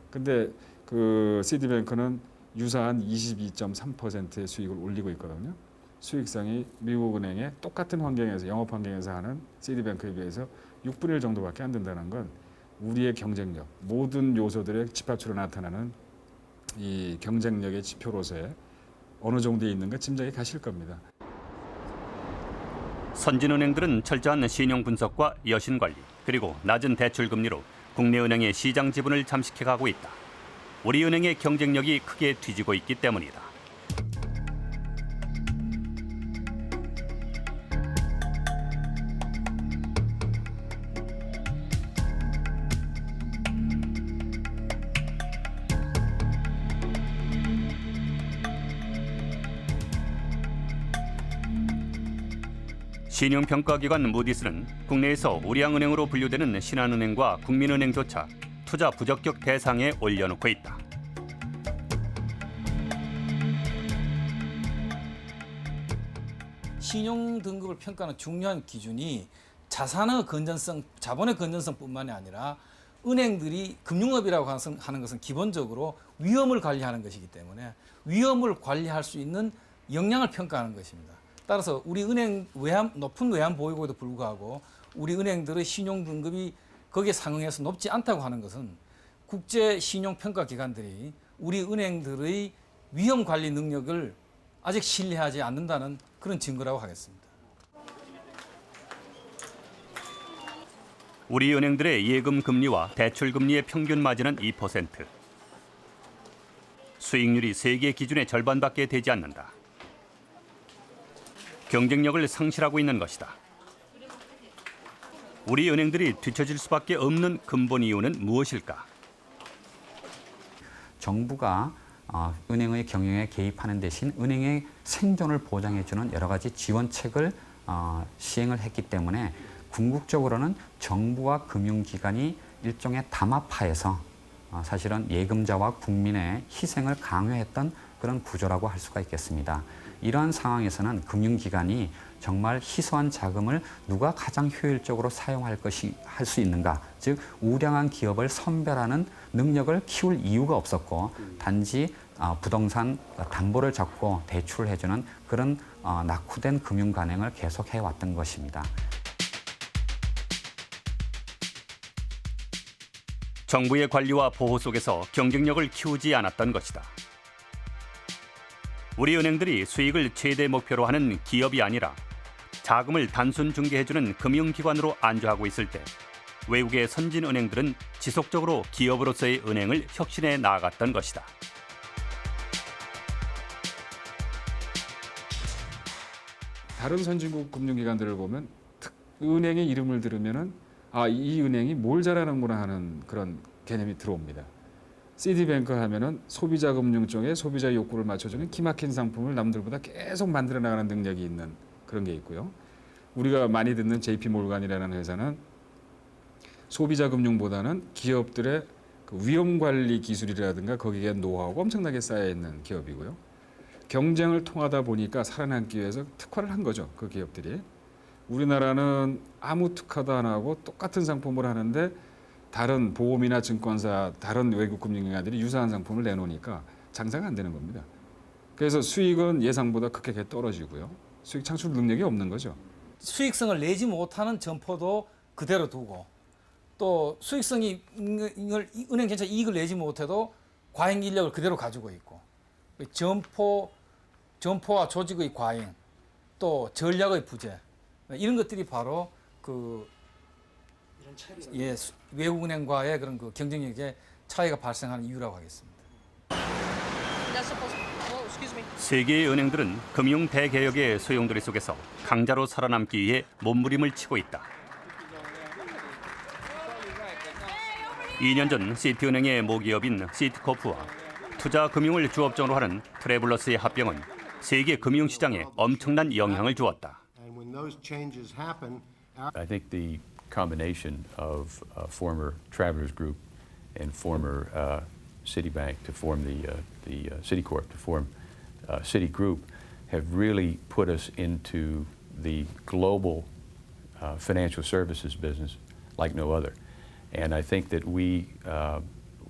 근데 그 시디뱅크는 유사한 22.3%의 수익을 올리고 있거든요. 수익성이 미국 은행의 똑같은 환경에서 영업 환경에서 하는 시디뱅크에 비해서 6분의 1 정도밖에 안 된다는 건 우리의 경쟁력, 모든 요소들의 집합체로 나타나는 이 경쟁력의 지표로서의 어느 정도에 있는가 짐작이 가실 겁니다. 선진은행들은 철저한 신용 분석과 여신 관리, 그리고 낮은 대출 금리로 국내 은행의 시장 지분을 잠식해가고 있다. 우리 은행의 경쟁력이 크게 뒤지고 있기 때문이다. 신용평가기관 무디스는 국내에서 우량은행으로 분류되는 신한은행과 국민은행조차 투자 부적격 대상에 올려놓고 있다. 신용 등급을 평가하는 중요한 기준이 자산의 건전성, 자본의 건전성뿐만이 아니라 은행들이 금융업이라고 하는 것은 기본적으로 위험을 관리하는 것이기 때문에 위험을 관리할 수 있는 역량을 평가하는 것입니다. 따라서 우리 은행 높은 외환 보유고에도 불구하고 우리 은행들의 신용 등급이 거기에 상응해서 높지 않다고 하는 것은 국제 신용 평가 기관들이 우리 은행들의 위험 관리 능력을 아직 신뢰하지 않는다는 그런 증거라고 하겠습니다. 우리 은행들의 예금 금리와 대출 금리의 평균 마진은 2%. 수익률이 세계 기준의 절반밖에 되지 않는다. 경쟁력을 상실하고 있는 것이다. 우리 은행들이 뒤처질 수밖에 없는 근본 이유는 무엇일까? 정부가 은행의 경영에 개입하는 대신 은행의 생존을 보장해주는 여러 가지 지원책을 시행을 했기 때문에 궁극적으로는 정부와 금융기관이 일종의 담합하에서 사실은 예금자와 국민의 희생을 강요했던 그런 구조라고 할 수가 있겠습니다. 이러한 상황에서는 금융기관이 정말 희소한 자금을 누가 가장 효율적으로 사용할 할 수 있는가, 즉 우량한 기업을 선별하는 능력을 키울 이유가 없었고 단지 부동산 담보를 잡고 대출을 해주는 그런 낙후된 금융 관행을 계속해 왔던 것입니다. 정부의 관리와 보호 속에서 경쟁력을 키우지 않았던 것이다. 우리 은행들이 수익을 최대 목표로 하는 기업이 아니라 자금을 단순 중개해주는 금융기관으로 안주하고 있을 때 외국의 선진은행들은 지속적으로 기업으로서의 은행을 혁신해 나아갔던 것이다. 다른 선진국 금융기관들을 보면 은행의 이름을 들으면은 이 은행이 뭘 잘하는구나 하는 그런 개념이 들어옵니다. 시디뱅크 하면은 소비자 금융 쪽에 소비자 욕구를 맞춰주는 기막힌 상품을 남들보다 계속 만들어 나가는 능력이 있는 그런 게 있고요. 우리가 많이 듣는 JP모르간이라는 회사는 소비자 금융보다는 기업들의 그 위험 관리 기술이라든가 거기에 노하우가 엄청나게 쌓여 있는 기업이고요. 경쟁을 통하다 보니까 살아남기 위해서 특화를 한 거죠, 그 기업들이. 우리나라는 아무 특화도 안 하고 똑같은 상품을 하는데 다른 보험이나 증권사, 다른 외국 금융기관들이 유사한 상품을 내놓으니까 장사가 안 되는 겁니다. 그래서 수익은 예상보다 급격하게 떨어지고요. 수익 창출 능력이 없는 거죠. 수익성을 내지 못하는 점포도 그대로 두고 또 수익성이 은행 전체 이익을 내지 못해도 과잉 인력을 그대로 가지고 있고 점포와 조직의 과잉, 또 전략의 부재 이런 것들이 바로 그 외국은행과의 그런 그 경쟁력의 차이가 발생하는 이유라고 하겠습니다. 세계의 은행들은 금융 대개혁의 소용돌이 속에서 강자로 살아남기 위해 몸부림을 치고 있다. 2년 전 시티은행의 모기업인 시티코프와 투자 금융을 주업종으로 하는 트래블러스의 합병은 세계 금융시장에 엄청난 영향을 주었다. I think the combination of former Travelers Group and former Citibank to form the Citicorp to form Citigroup have really put us into the global financial services business like no other. And I think that we,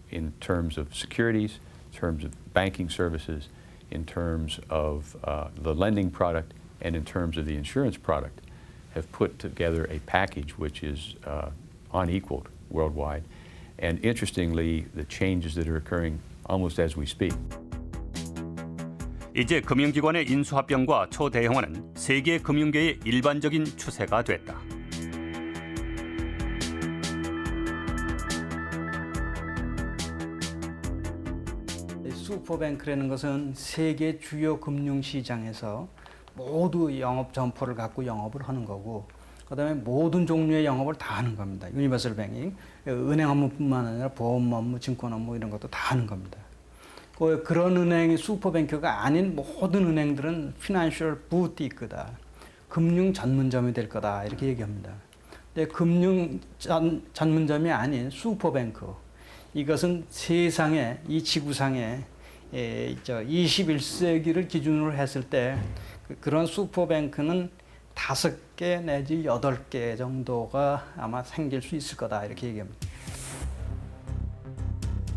in terms of securities, in terms of banking services, in terms of the lending product, and in terms of the insurance product, have put together a package which is unequaled worldwide. And interestingly, the changes that are occurring almost as we speak. 이제 금융기관의 인수합병과 초대형화는 세계 금융계의 일반적인 추세가 됐다. 슈퍼뱅크라는 것은 세계 주요 금융시장에서 모두 영업 점포를 갖고 영업을 하는 거고, 그다음에 모든 종류의 영업을 다 하는 겁니다. 유니버설 뱅킹, 은행 업무뿐만 아니라 보험 업무, 증권 업무 이런 것도 다 하는 겁니다. 그런 은행이 슈퍼뱅크가 아닌 모든 은행들은 피낸셜 부티크다, 금융 전문점이 될 거다 이렇게 얘기합니다. 근데 금융 전문점이 아닌 슈퍼뱅크, 이것은 세상에 이 지구상에 21세기를 기준으로 했을 때 그런 슈퍼뱅크는 5개 내지 8개 정도가 아마 생길 수 있을 거다 이렇게 얘기합니다.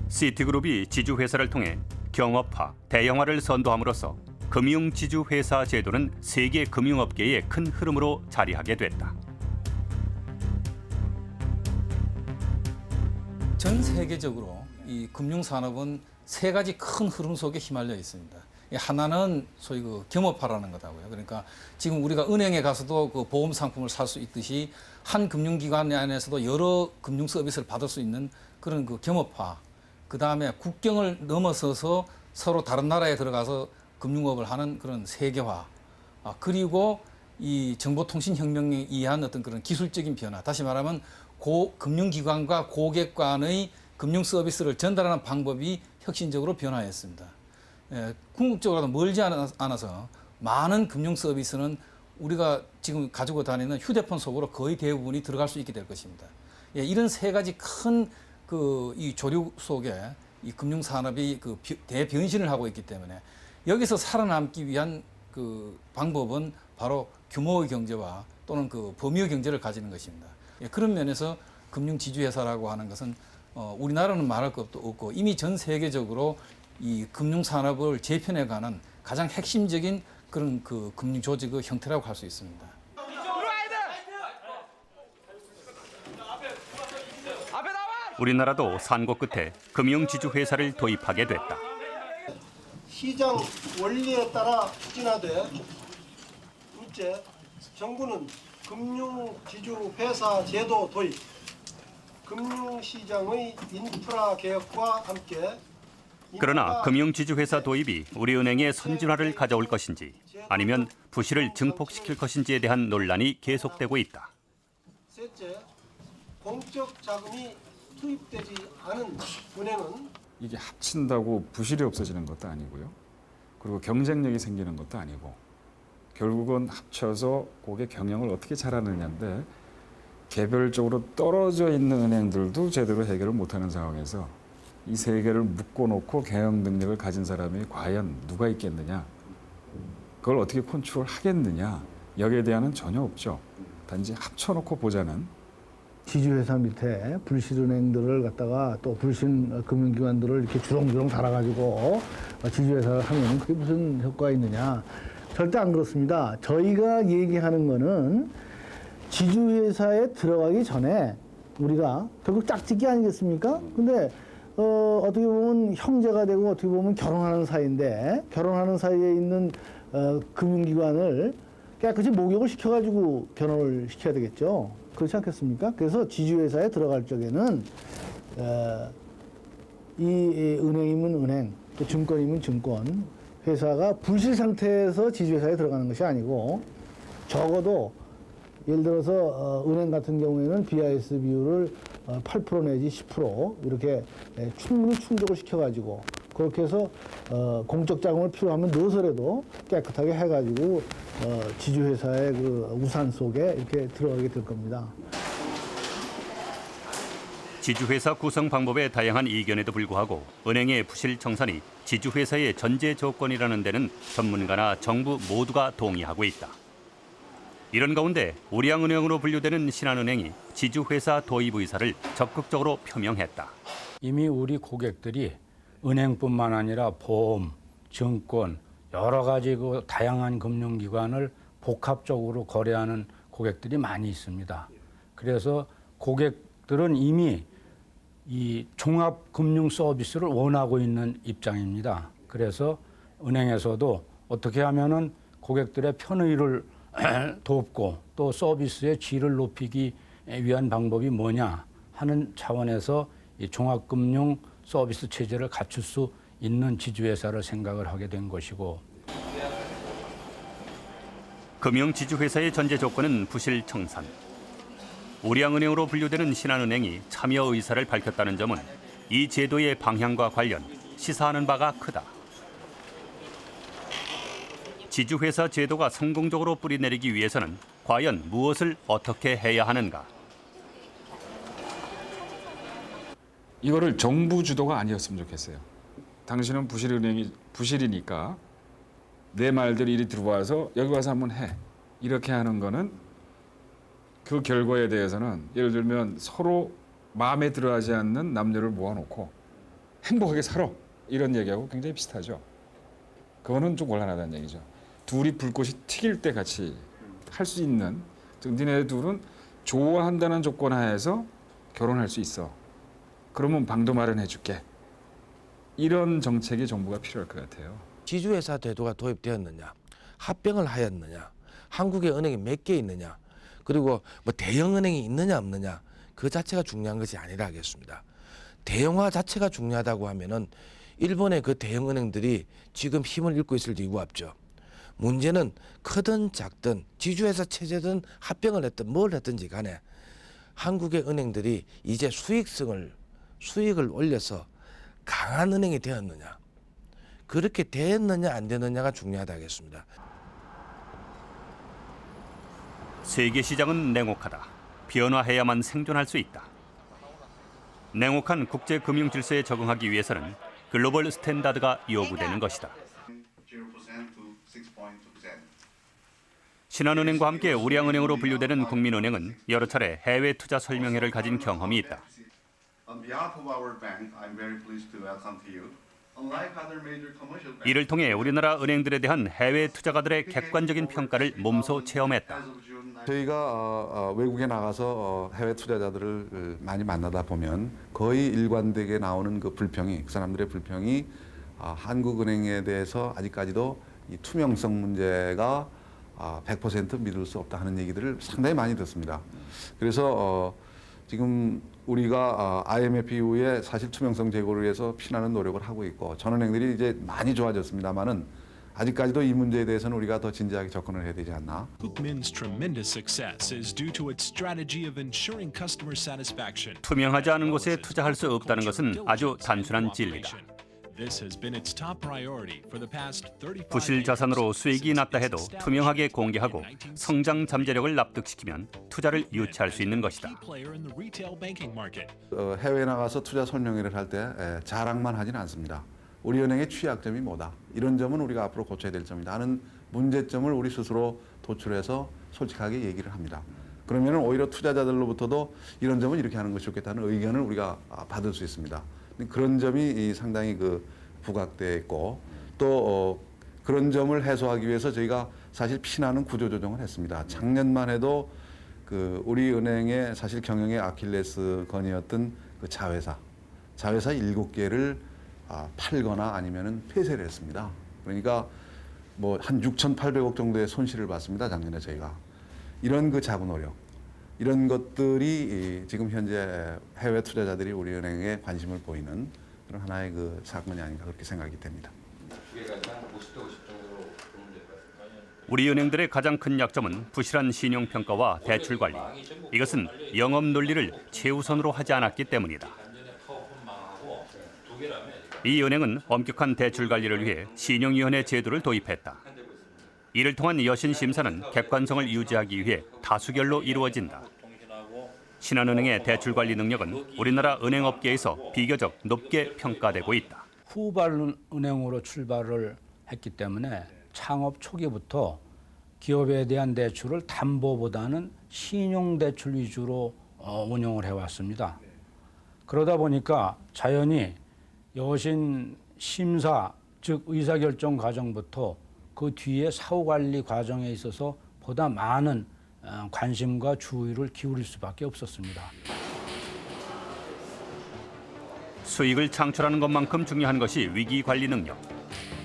시티그룹이 지주회사를 통해 경업화, 대형화를 선도함으로써 금융지주회사 제도는 세계 금융업계의 큰 흐름으로 자리하게 됐다. 전 세계적으로 이 금융산업은 3가지 큰 흐름 속에 휘말려 있습니다. 하나는 소위 그 겸업화라는 거다고요. 그러니까 지금 우리가 은행에 가서도 그 보험 상품을 살 수 있듯이 한 금융기관 안에서도 여러 금융 서비스를 받을 수 있는 그런 그 겸업화. 그 다음에 국경을 넘어서서 서로 다른 나라에 들어가서 금융업을 하는 그런 세계화. 그리고 이 정보통신혁명에 의한 어떤 그런 기술적인 변화. 다시 말하면 금융기관과 고객 간의 금융 서비스를 전달하는 방법이 혁신적으로 변화했습니다. 궁극적으로도 멀지 않아서 많은 금융 서비스는 우리가 지금 가지고 다니는 휴대폰 속으로 거의 대부분이 들어갈 수 있게 될 것입니다. 이런 3가지 큰 이 조류 속에 이 금융 산업이 그 대변신을 하고 있기 때문에 여기서 살아남기 위한 그 방법은 바로 규모의 경제와 또는 그 범위의 경제를 가지는 것입니다. 그런 면에서 금융 지주회사라고 하는 것은 우리나라는 말할 것도 없고 이미 전 세계적으로 이 금융 산업을 재편해가는 가장 핵심적인 그런 그 금융 조직의 형태라고 할 수 있습니다. 우리나라도 산고 끝에 금융지주회사를 도입하게 됐다. 시장 원리에 따라 추진하되 둘째, 정부는 금융지주회사 제도 도입, 금융시장의 인프라 개혁과 함께 그러나 금융지주회사 도입이 우리은행의 선진화를 가져올 것인지 아니면 부실을 증폭시킬 것인지에 대한 논란이 계속되고 있다. 셋째, 공적 자금이 투입되지 않은 은행은 이게 합친다고 부실이 없어지는 것도 아니고요. 그리고 경쟁력이 생기는 것도 아니고 결국은 합쳐서 고객 경영을 어떻게 잘하느냐인데 개별적으로 떨어져 있는 은행들도 제대로 해결을 못하는 상황에서 이 3개를 묶어놓고 경영 능력을 가진 사람이 과연 누가 있겠느냐, 그걸 어떻게 컨트롤하겠느냐, 여기에 대한은 전혀 없죠. 단지 합쳐놓고 보자는. 지주회사 밑에 불실은행들을 갖다가 또 불신 금융기관들을 이렇게 주렁주렁 달아가지고 지주회사를 하면 그게 무슨 효과가 있느냐. 절대 안 그렇습니다. 저희가 얘기하는 거는 지주회사에 들어가기 전에 우리가 결국 짝짓기 아니겠습니까? 근데 어떻게 보면 형제가 되고 어떻게 보면 결혼하는 사이인데 결혼하는 사이에 있는 금융기관을 깨끗이 목욕을 시켜가지고 결혼을 시켜야 되겠죠. 그렇지 않겠습니까? 그래서 지주회사에 들어갈 적에는 이 은행이면 은행, 또 증권이면 증권, 회사가 불실 상태에서 지주회사에 들어가는 것이 아니고 적어도 예를 들어서 은행 같은 경우에는 BIS 비율을 8% 내지 10% 이렇게 충분히 충족을 시켜가지고 그렇게 해서 공적 자금을 필요하면 넣어서라도 깨끗하게 해가지고 지주회사의 그 우산 속에 이렇게 들어가게 될 겁니다. 지주회사 구성 방법의 다양한 이견에도 불구하고 은행의 부실 청산이 지주회사의 전제 조건이라는 데는 전문가나 정부 모두가 동의하고 있다. 이런 가운데 우량은행으로 분류되는 신한은행이 지주회사 도입 의사를 적극적으로 표명했다. 이미 우리 고객들이 은행뿐만 아니라 보험, 증권, 여러 가지 그 다양한 금융기관을 복합적으로 거래하는 고객들이 많이 있습니다. 그래서 고객들은 이미 이 종합금융 서비스를 원하고 있는 입장입니다. 그래서 은행에서도 어떻게 하면은 고객들의 편의를 돕고 또 서비스의 질을 높이기 위한 방법이 뭐냐 하는 차원에서 이 종합금융 서비스 체제를 갖출 수 있는 지주회사를 생각을 하게 된 것이고 금융지주회사의 전제 조건은 부실 청산. 우량은행으로 분류되는 신한은행이 참여 의사를 밝혔다는 점은 이 제도의 방향과 관련 시사하는 바가 크다. 지주회사 제도가 성공적으로 뿌리내리기 위해서는 과연 무엇을 어떻게 해야 하는가? 이거를 정부 주도가 아니었으면 좋겠어요. 당신은 부실이니까 내 말대로 이리 들어와서 여기 와서 한번 해. 이렇게 하는 거는 그 결과에 대해서는 예를 들면 서로 마음에 들어하지 않는 남녀를 모아놓고 행복하게 살아. 이런 얘기하고 굉장히 비슷하죠. 그거는 좀 곤란하다는 얘기죠. 둘이 불꽃이 튀길 때 같이 할 수 있는, 즉 니네 둘은 좋아한다는 조건 하에서 결혼할 수 있어. 그러면 방도 마련해 줄게. 이런 정책이 정부가 필요할 것 같아요. 지주회사 제도가 도입되었느냐, 합병을 하였느냐, 한국의 은행이 몇 개 있느냐, 그리고 뭐 대형 은행이 있느냐 없느냐 그 자체가 중요한 것이 아니라 하겠습니다. 대형화 자체가 중요하다고 하면은 일본의 그 대형 은행들이 지금 힘을 잃고 있을 이유가 없죠. 문제는 크든 작든 지주회사 체제든 합병을 했든 뭘 했든지 간에 한국의 은행들이 이제 수익을 올려서 강한 은행이 되었느냐, 그렇게 됐느냐 안 되느냐가 중요하다 하겠습니다. 세계 시장은 냉혹하다. 변화해야만 생존할 수 있다. 냉혹한 국제 금융 질서에 적응하기 위해서는 글로벌 스탠다드가 요구되는 것이다. 신한은행과 함께 우량은행으로 분류되는 국민은행은 여러 차례 해외 투자 설명회를 가진 경험이 있다. 이를 통해 우리나라 은행들에 대한 해외 투자가들의 객관적인 평가를 몸소 체험했다. 저희가 외국에 나가서 해외 투자자들을 많이 만나다 보면 거의 일관되게 나오는 그 불평이, 그 사람들의 불평이 한국은행에 대해서 아직까지도 이 투명성 문제가 100% 믿을 수 없다 하는 얘기들을 상당히 많이 듣습니다. 그래서 지금 우리가 IMF 이후에 사실 투명성 제고를 위해서 피나는 노력을 하고 있고 전은행들이 이제 많이 좋아졌습니다만은 아직까지도 이 문제에 대해서는 우리가 더 진지하게 접근을 해야 되지 않나. Bookmin's tremendous success is due to its strategy of ensuring customer satisfaction. 투명하지 않은 곳에 투자할 수 없다는 것은 아주 단순한 진리다. This has been its top priority for the past 35 부실 자산으로 수익이 낮다 해도 투명하게 공개하고 성장 잠재력을 납득시키면 투자를 유치할 수 있는 것이다. 해외에 나가서 투자 설명회를 할 때 자랑만 하지는 않습니다. 우리 은행의 취약점이 뭐다. 이런 점은 우리가 앞으로 고쳐야 될 점이다 하는 문제점을 우리 스스로 도출해서 솔직하게 얘기를 합니다. 그러면 오히려 투자자들로부터도 이런 점은 이렇게 하는 것이 좋겠다는 의견을 우리가 받을 수 있습니다. 그런 점이 상당히 부각되어 있고 또 그런 점을 해소하기 위해서 저희가 사실 피나는 구조조정을 했습니다. 작년만 해도 우리 은행의 사실 경영의 아킬레스건이었던 그 자회사, 자회사 7개를 팔거나 아니면은 폐쇄를 했습니다. 그러니까 뭐 한 6,800억 정도의 손실을 봤습니다. 작년에 저희가. 이런 그 자구 노력, 이런 것들이 지금 현재 해외 투자자들이 우리 은행에 관심을 보이는 그런 하나의 그 사건이 아닌가 그렇게 생각이 됩니다. 우리 은행들의 가장 큰 약점은 부실한 신용평가와 대출 관리. 이것은 영업 논리를 최우선으로 하지 않았기 때문이다. 이 은행은 엄격한 대출 관리를 위해 신용위원회 제도를 도입했다. 이를 통한 여신 심사는 객관성을 유지하기 위해 다수결로 이루어진다. 신한은행의 대출 관리 능력은 우리나라 은행업계에서 비교적 높게 평가되고 있다. 후발 은행으로 출발을 했기 때문에 창업 초기부터 기업에 대한 대출을 담보보다는 신용대출 위주로 운영을 해왔습니다. 그러다 보니까 자연히 여신 심사, 즉 의사결정 과정부터 그 뒤에 사후관리 과정에 있어서 보다 많은 관심과 주의를 기울일 수밖에 없었습니다. 수익을 창출하는 것만큼 중요한 것이 위기관리 능력.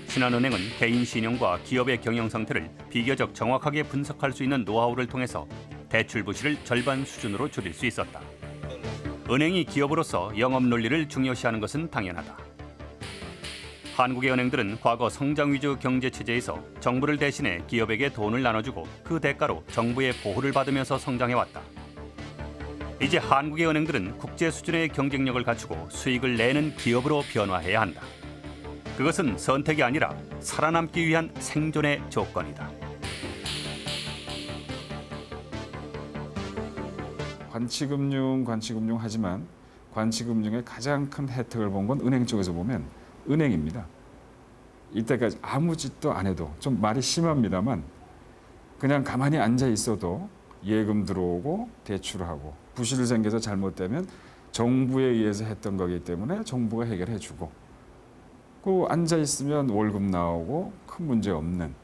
신한은행은 개인 신용과 기업의 경영 상태를 비교적 정확하게 분석할 수 있는 노하우를 통해서 대출 부실을 절반 수준으로 줄일 수 있었다. 은행이 기업으로서 영업 논리를 중요시하는 것은 당연하다. 한국의 은행들은 과거 성장 위주 경제 체제에서 정부를 대신해 기업에게 돈을 나눠주고 그 대가로 정부의 보호를 받으면서 성장해왔다. 이제 한국의 은행들은 국제 수준의 경쟁력을 갖추고 수익을 내는 기업으로 변화해야 한다. 그것은 선택이 아니라 살아남기 위한 생존의 조건이다. 관치금융 하지만 관치금융의 가장 큰 혜택을 본 건 은행 쪽에서 보면 은행입니다. 이때까지 아무 짓도 안 해도 좀 말이 심합니다만 그냥 가만히 앉아 있어도 예금 들어오고 대출하고 부실 생겨서 잘못되면 정부에 의해서 했던 거기 때문에 정부가 해결해 주고 그 앉아 있으면 월급 나오고 큰 문제 없는.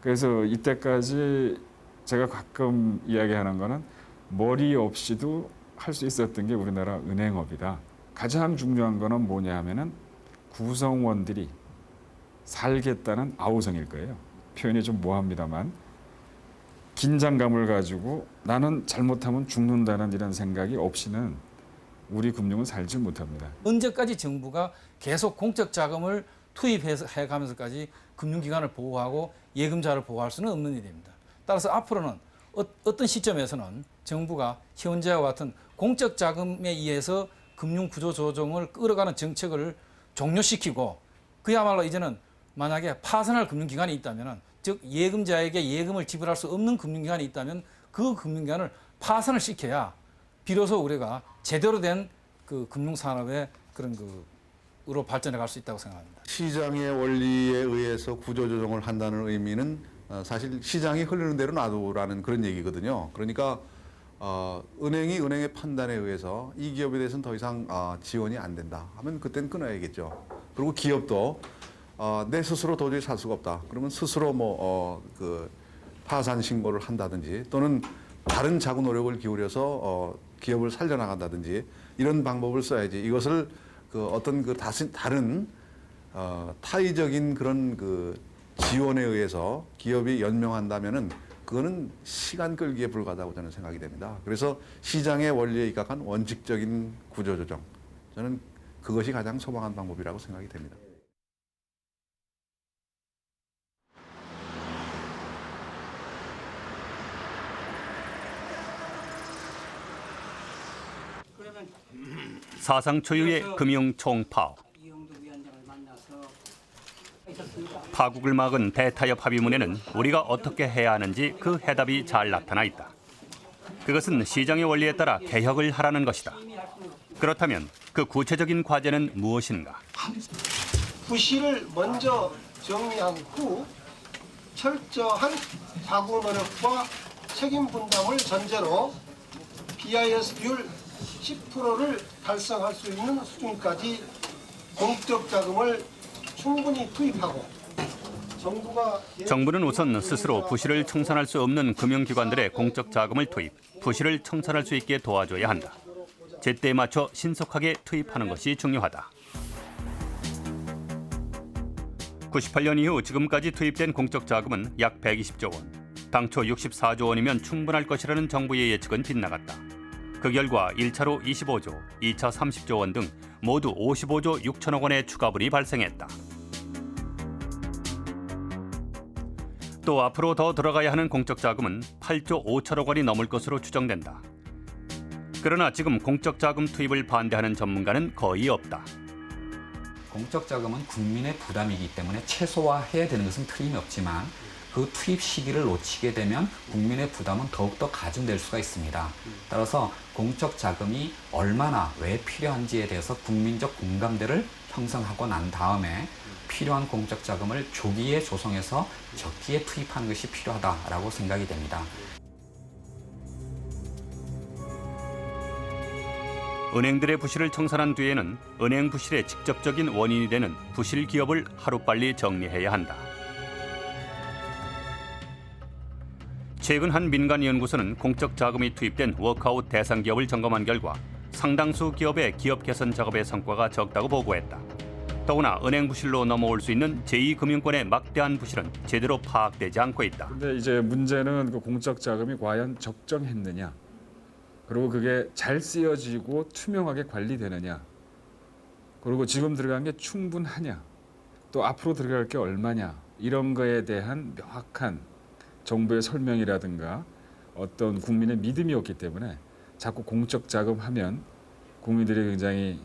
그래서 이때까지 제가 가끔 이야기하는 거는 머리 없이도 할 수 있었던 게 우리나라 은행업이다. 가장 중요한 거는 뭐냐 하면은 구성원들이 살겠다는 아우성일 거예요. 표현이 좀 모호합니다만 긴장감을 가지고 나는 잘못하면 죽는다는 이런 생각이 없이는 우리 금융은 살지 못합니다. 언제까지 정부가 계속 공적 자금을 투입해서 해가면서까지 금융기관을 보호하고 예금자를 보호할 수는 없는 일입니다. 따라서 앞으로는 어떤 시점에서는 정부가 현재와 같은 공적 자금에 의해서 금융 구조 조정을 끌어가는 정책을 종료시키고 그야말로 이제는 만약에 파산할 금융기관이 있다면 즉 예금자에게 예금을 지불할 수 없는 금융기관이 있다면 그 금융기관을 파산을 시켜야 비로소 우리가 제대로 된 그 금융산업의 그런 으로 발전해 갈 수 있다고 생각합니다. 시장의 원리에 의해서 구조조정을 한다는 의미는 사실 시장이 흐르는 대로 놔두라는 그런 얘기거든요. 그러니까 은행이 은행의 판단에 의해서 이 기업에 대해서는 더 이상 지원이 안 된다 하면 그때는 끊어야겠죠. 그리고 기업도 내 스스로 도저히 살 수가 없다. 그러면 스스로 그 파산 신고를 한다든지 또는 다른 자구 노력을 기울여서 기업을 살려나간다든지 이런 방법을 써야지. 이것을 그 어떤 그 다른 타의적인 그런 그 지원에 의해서 기업이 연명한다면은 그거는 시간 끌기에 불과하다고 저는 생각이 됩니다. 그래서 시장의 원리에 입각한 원칙적인 구조조정, 저는 그것이 가장 소망한 방법이라고 생각이 됩니다. 사상 초유의 금융 총파업. 파국을 막은 대타협 합의문에는 우리가 어떻게 해야 하는지 그 해답이 잘 나타나 있다. 그것은 시장의 원리에 따라 개혁을 하라는 것이다. 그렇다면 그 구체적인 과제는 무엇인가? 부실을 먼저 정리한 후 철저한 자구 노력과 책임 분담을 전제로 BIS 비율 10%를 달성할 수 있는 수준까지 공적 자금을 충분히 투입하고 정부는 우선 스스로 부실을 청산할 수 없는 금융기관들의 공적 자금을 투입, 부실을 청산할 수 있게 도와줘야 한다. 제때에 맞춰 신속하게 투입하는 것이 중요하다. 98년 이후 지금까지 투입된 공적 자금은 약 120조 원. 당초 64조 원이면 충분할 것이라는 정부의 예측은 빗나갔다. 그 결과 1차로 25조, 2차 30조 원 등 모두 55조 6천억 원의 추가분이 발생했다. 또 앞으로 더 들어가야 하는 공적 자금은 8조 5천억 원이 넘을 것으로 추정된다. 그러나 지금 공적 자금 투입을 반대하는 전문가는 거의 없다. 공적 자금은 국민의 부담이기 때문에 최소화해야 되는 것은 틀림없지만 그 투입 시기를 놓치게 되면 국민의 부담은 더욱더 가중될 수가 있습니다. 따라서 공적 자금이 얼마나 왜 필요한지에 대해서 국민적 공감대를 형성하고 난 다음에 필요한 공적 자금을 조기에 조성해서 적기에 투입하는 것이 필요하다라고 생각이 됩니다. 은행들의 부실을 청산한 뒤에는 은행 부실의 직접적인 원인이 되는 부실 기업을 하루빨리 정리해야 한다. 최근 한 민간 연구소는 공적 자금이 투입된 워크아웃 대상 기업을 점검한 결과 상당수 기업의 기업 개선 작업의 성과가 적다고 보고했다. 더구나 은행 부실로 넘어올 수 있는 제2금융권의 막대한 부실은 제대로 파악되지 않고 있다. 근데 이제 문제는 그 공적 자금이 과연 적정했느냐, 그리고 그게 잘 쓰여지고 투명하게 관리되느냐, 그리고 지금 들어간 게 충분하냐, 또 앞으로 들어갈 게 얼마냐, 이런 거에 대한 명확한 정부의 설명이라든가 어떤 국민의 믿음이 없기 때문에 자꾸 공적 자금 하면 국민들이 굉장히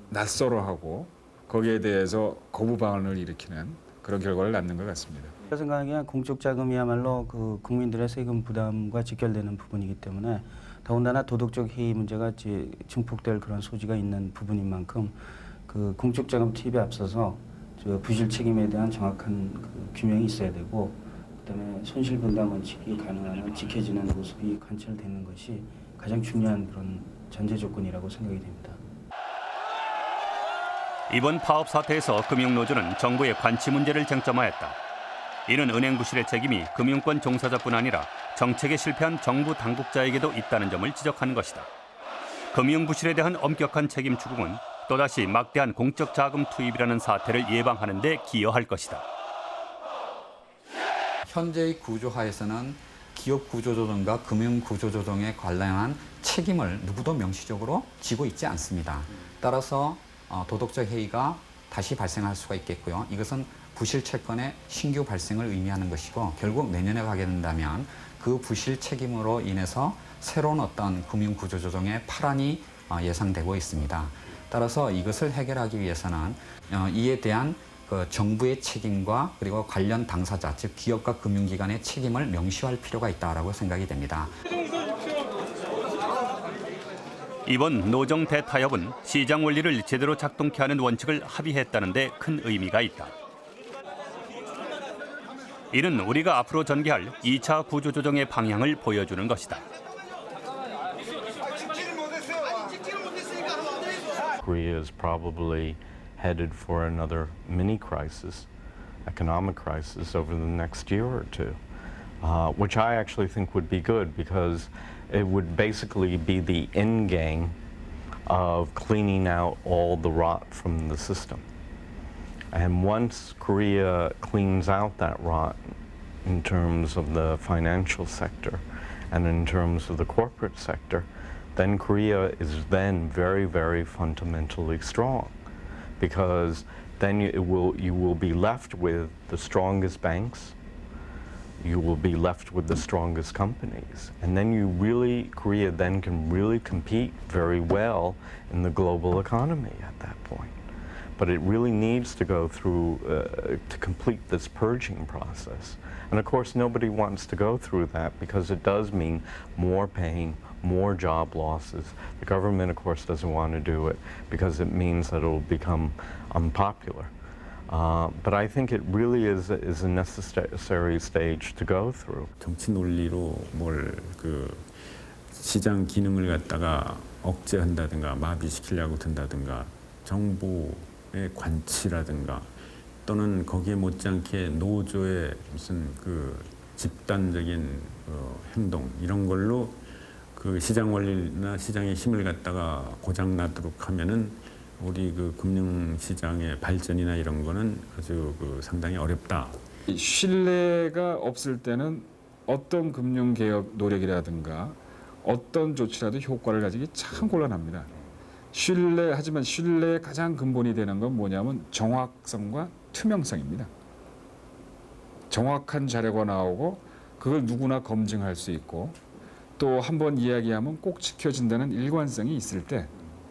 낯설어하고 거기에 대해서 거부 반응을 일으키는 그런 결과를 낳는 것 같습니다. 제가 생각하기엔 공적 자금이야말로 그 국민들의 세금 부담과 직결되는 부분이기 때문에 더군다나 도덕적 해이 문제가 증폭될 그런 소지가 있는 부분인 만큼 그 공적 자금 투입에 앞서서 부실 책임에 대한 정확한 그 규명이 있어야 되고, 그다음에 손실 분담 원칙이 가능한 한 지켜지는 모습이 관철되는 것이 가장 중요한 그런 전제 조건이라고 생각이 됩니다. 이번 파업 사태에서 금융노조는 정부의 관치 문제를 쟁점화했다. 이는 은행 부실의 책임이 금융권 종사자뿐 아니라 정책에 실패한 정부 당국자에게도 있다는 점을 지적하는 것이다. 금융 부실에 대한 엄격한 책임 추궁은 또다시 막대한 공적 자금 투입이라는 사태를 예방하는 데 기여할 것이다. 현재의 구조하에서는 기업 구조조정과 금융 구조조정에 관련한 책임을 누구도 명시적으로 지고 있지 않습니다. 따라서 도덕적 해이가 다시 발생할 수가 있겠고요. 이것은 부실 채권의 신규 발생을 의미하는 것이고, 결국 내년에 가게 된다면 그 부실 책임으로 인해서 새로운 어떤 금융 구조조정의 파란이 예상되고 있습니다. 따라서 이것을 해결하기 위해서는 이에 대한 그 정부의 책임과 그리고 관련 당사자, 즉 기업과 금융기관의 책임을 명시할 필요가 있다고 생각이 됩니다. 이번 노정 대타협은 시장 원리를 제대로 작동케 하는 원칙을 합의했다는 데 큰 의미가 있다. 이는 우리가 앞으로 전개할 2차 구조조정의 방향을 보여주는 것이다. Korea is probably headed for another mini crisis, economic crisis over the next year or two, which I actually think would be good because it would basically be the end game of cleaning out all the rot from the system. And once Korea cleans out that rot in terms of the financial sector and in terms of the corporate sector, then Korea is then very, very fundamentally strong, because then you will be left with the strongest banks, you will be left with the strongest companies, and then Korea then can really compete very well in the global economy at that point. But it really needs to go through to complete this purging process. And of course, nobody wants to go through that because it does mean more pain, more job losses. The government, of course, doesn't want to do it because it means that it will become unpopular. But I think it really is a necessary stage to go through. 정치 논리로 뭘 시장 기능을 갖다가 억제한다든가 마비시키려고 든다든가 정부의 관치라든가 또는 거기에 못지않게 노조의 무슨 집단적인 행동 이런 걸로 그 시장 원리나 시장의 힘을 갖다가 고장나도록 하면은 우리 그 금융 시장의 발전이나 이런 거는 아주 그 상당히 어렵다. 신뢰가 없을 때는 어떤 금융 개혁 노력이라든가 어떤 조치라도 효과를 가지기 참 곤란합니다. 하지만 신뢰의 가장 근본이 되는 건 뭐냐면 정확성과 투명성입니다. 정확한 자료가 나오고 그걸 누구나 검증할 수 있고 또 한 번 이야기하면 꼭 지켜진다는 일관성이 있을 때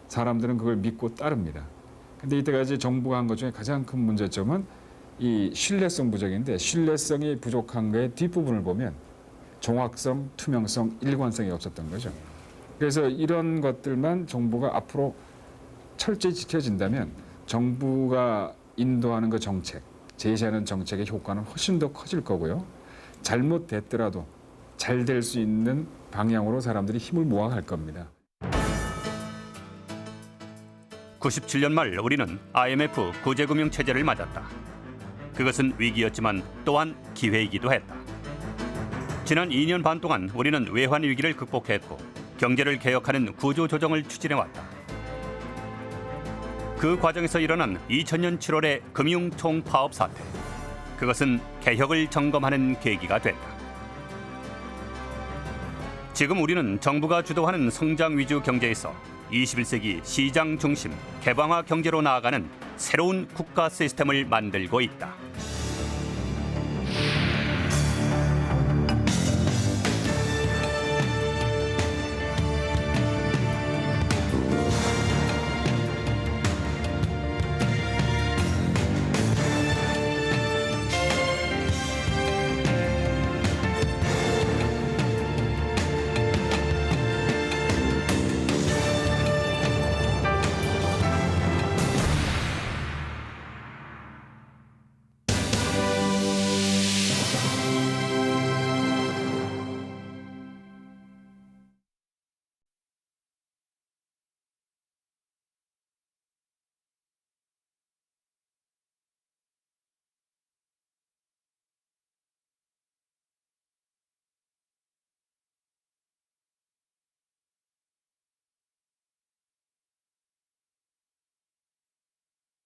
사람들은 그걸 믿고 따릅니다. 근데 이때까지 정부가 한 것 중에 가장 큰 문제점은 이 신뢰성 부족인데 신뢰성이 부족한 거의 뒷부분을 보면 정확성, 투명성, 일관성이 없었던 거죠. 그래서 이런 것들만 정부가 앞으로 철저히 지켜진다면 정부가 인도하는 그 정책, 제시하는 정책의 효과는 훨씬 더 커질 거고요. 잘못됐더라도 잘 될 수 있는 방향으로 사람들이 힘을 모아갈 겁니다. 97년 말 우리는 IMF 구제금융 체제를 맞았다. 그것은 위기였지만 또한 기회이기도 했다. 지난 2년 반 동안 우리는 외환 위기를 극복했고 경제를 개혁하는 구조조정을 추진해왔다. 그 과정에서 일어난 2000년 7월의 금융 총파업 사태. 그것은 개혁을 점검하는 계기가 됐다. 지금 우리는 정부가 주도하는 성장 위주 경제에서 21세기 시장 중심 개방화 경제로 나아가는 새로운 국가 시스템을 만들고 있다.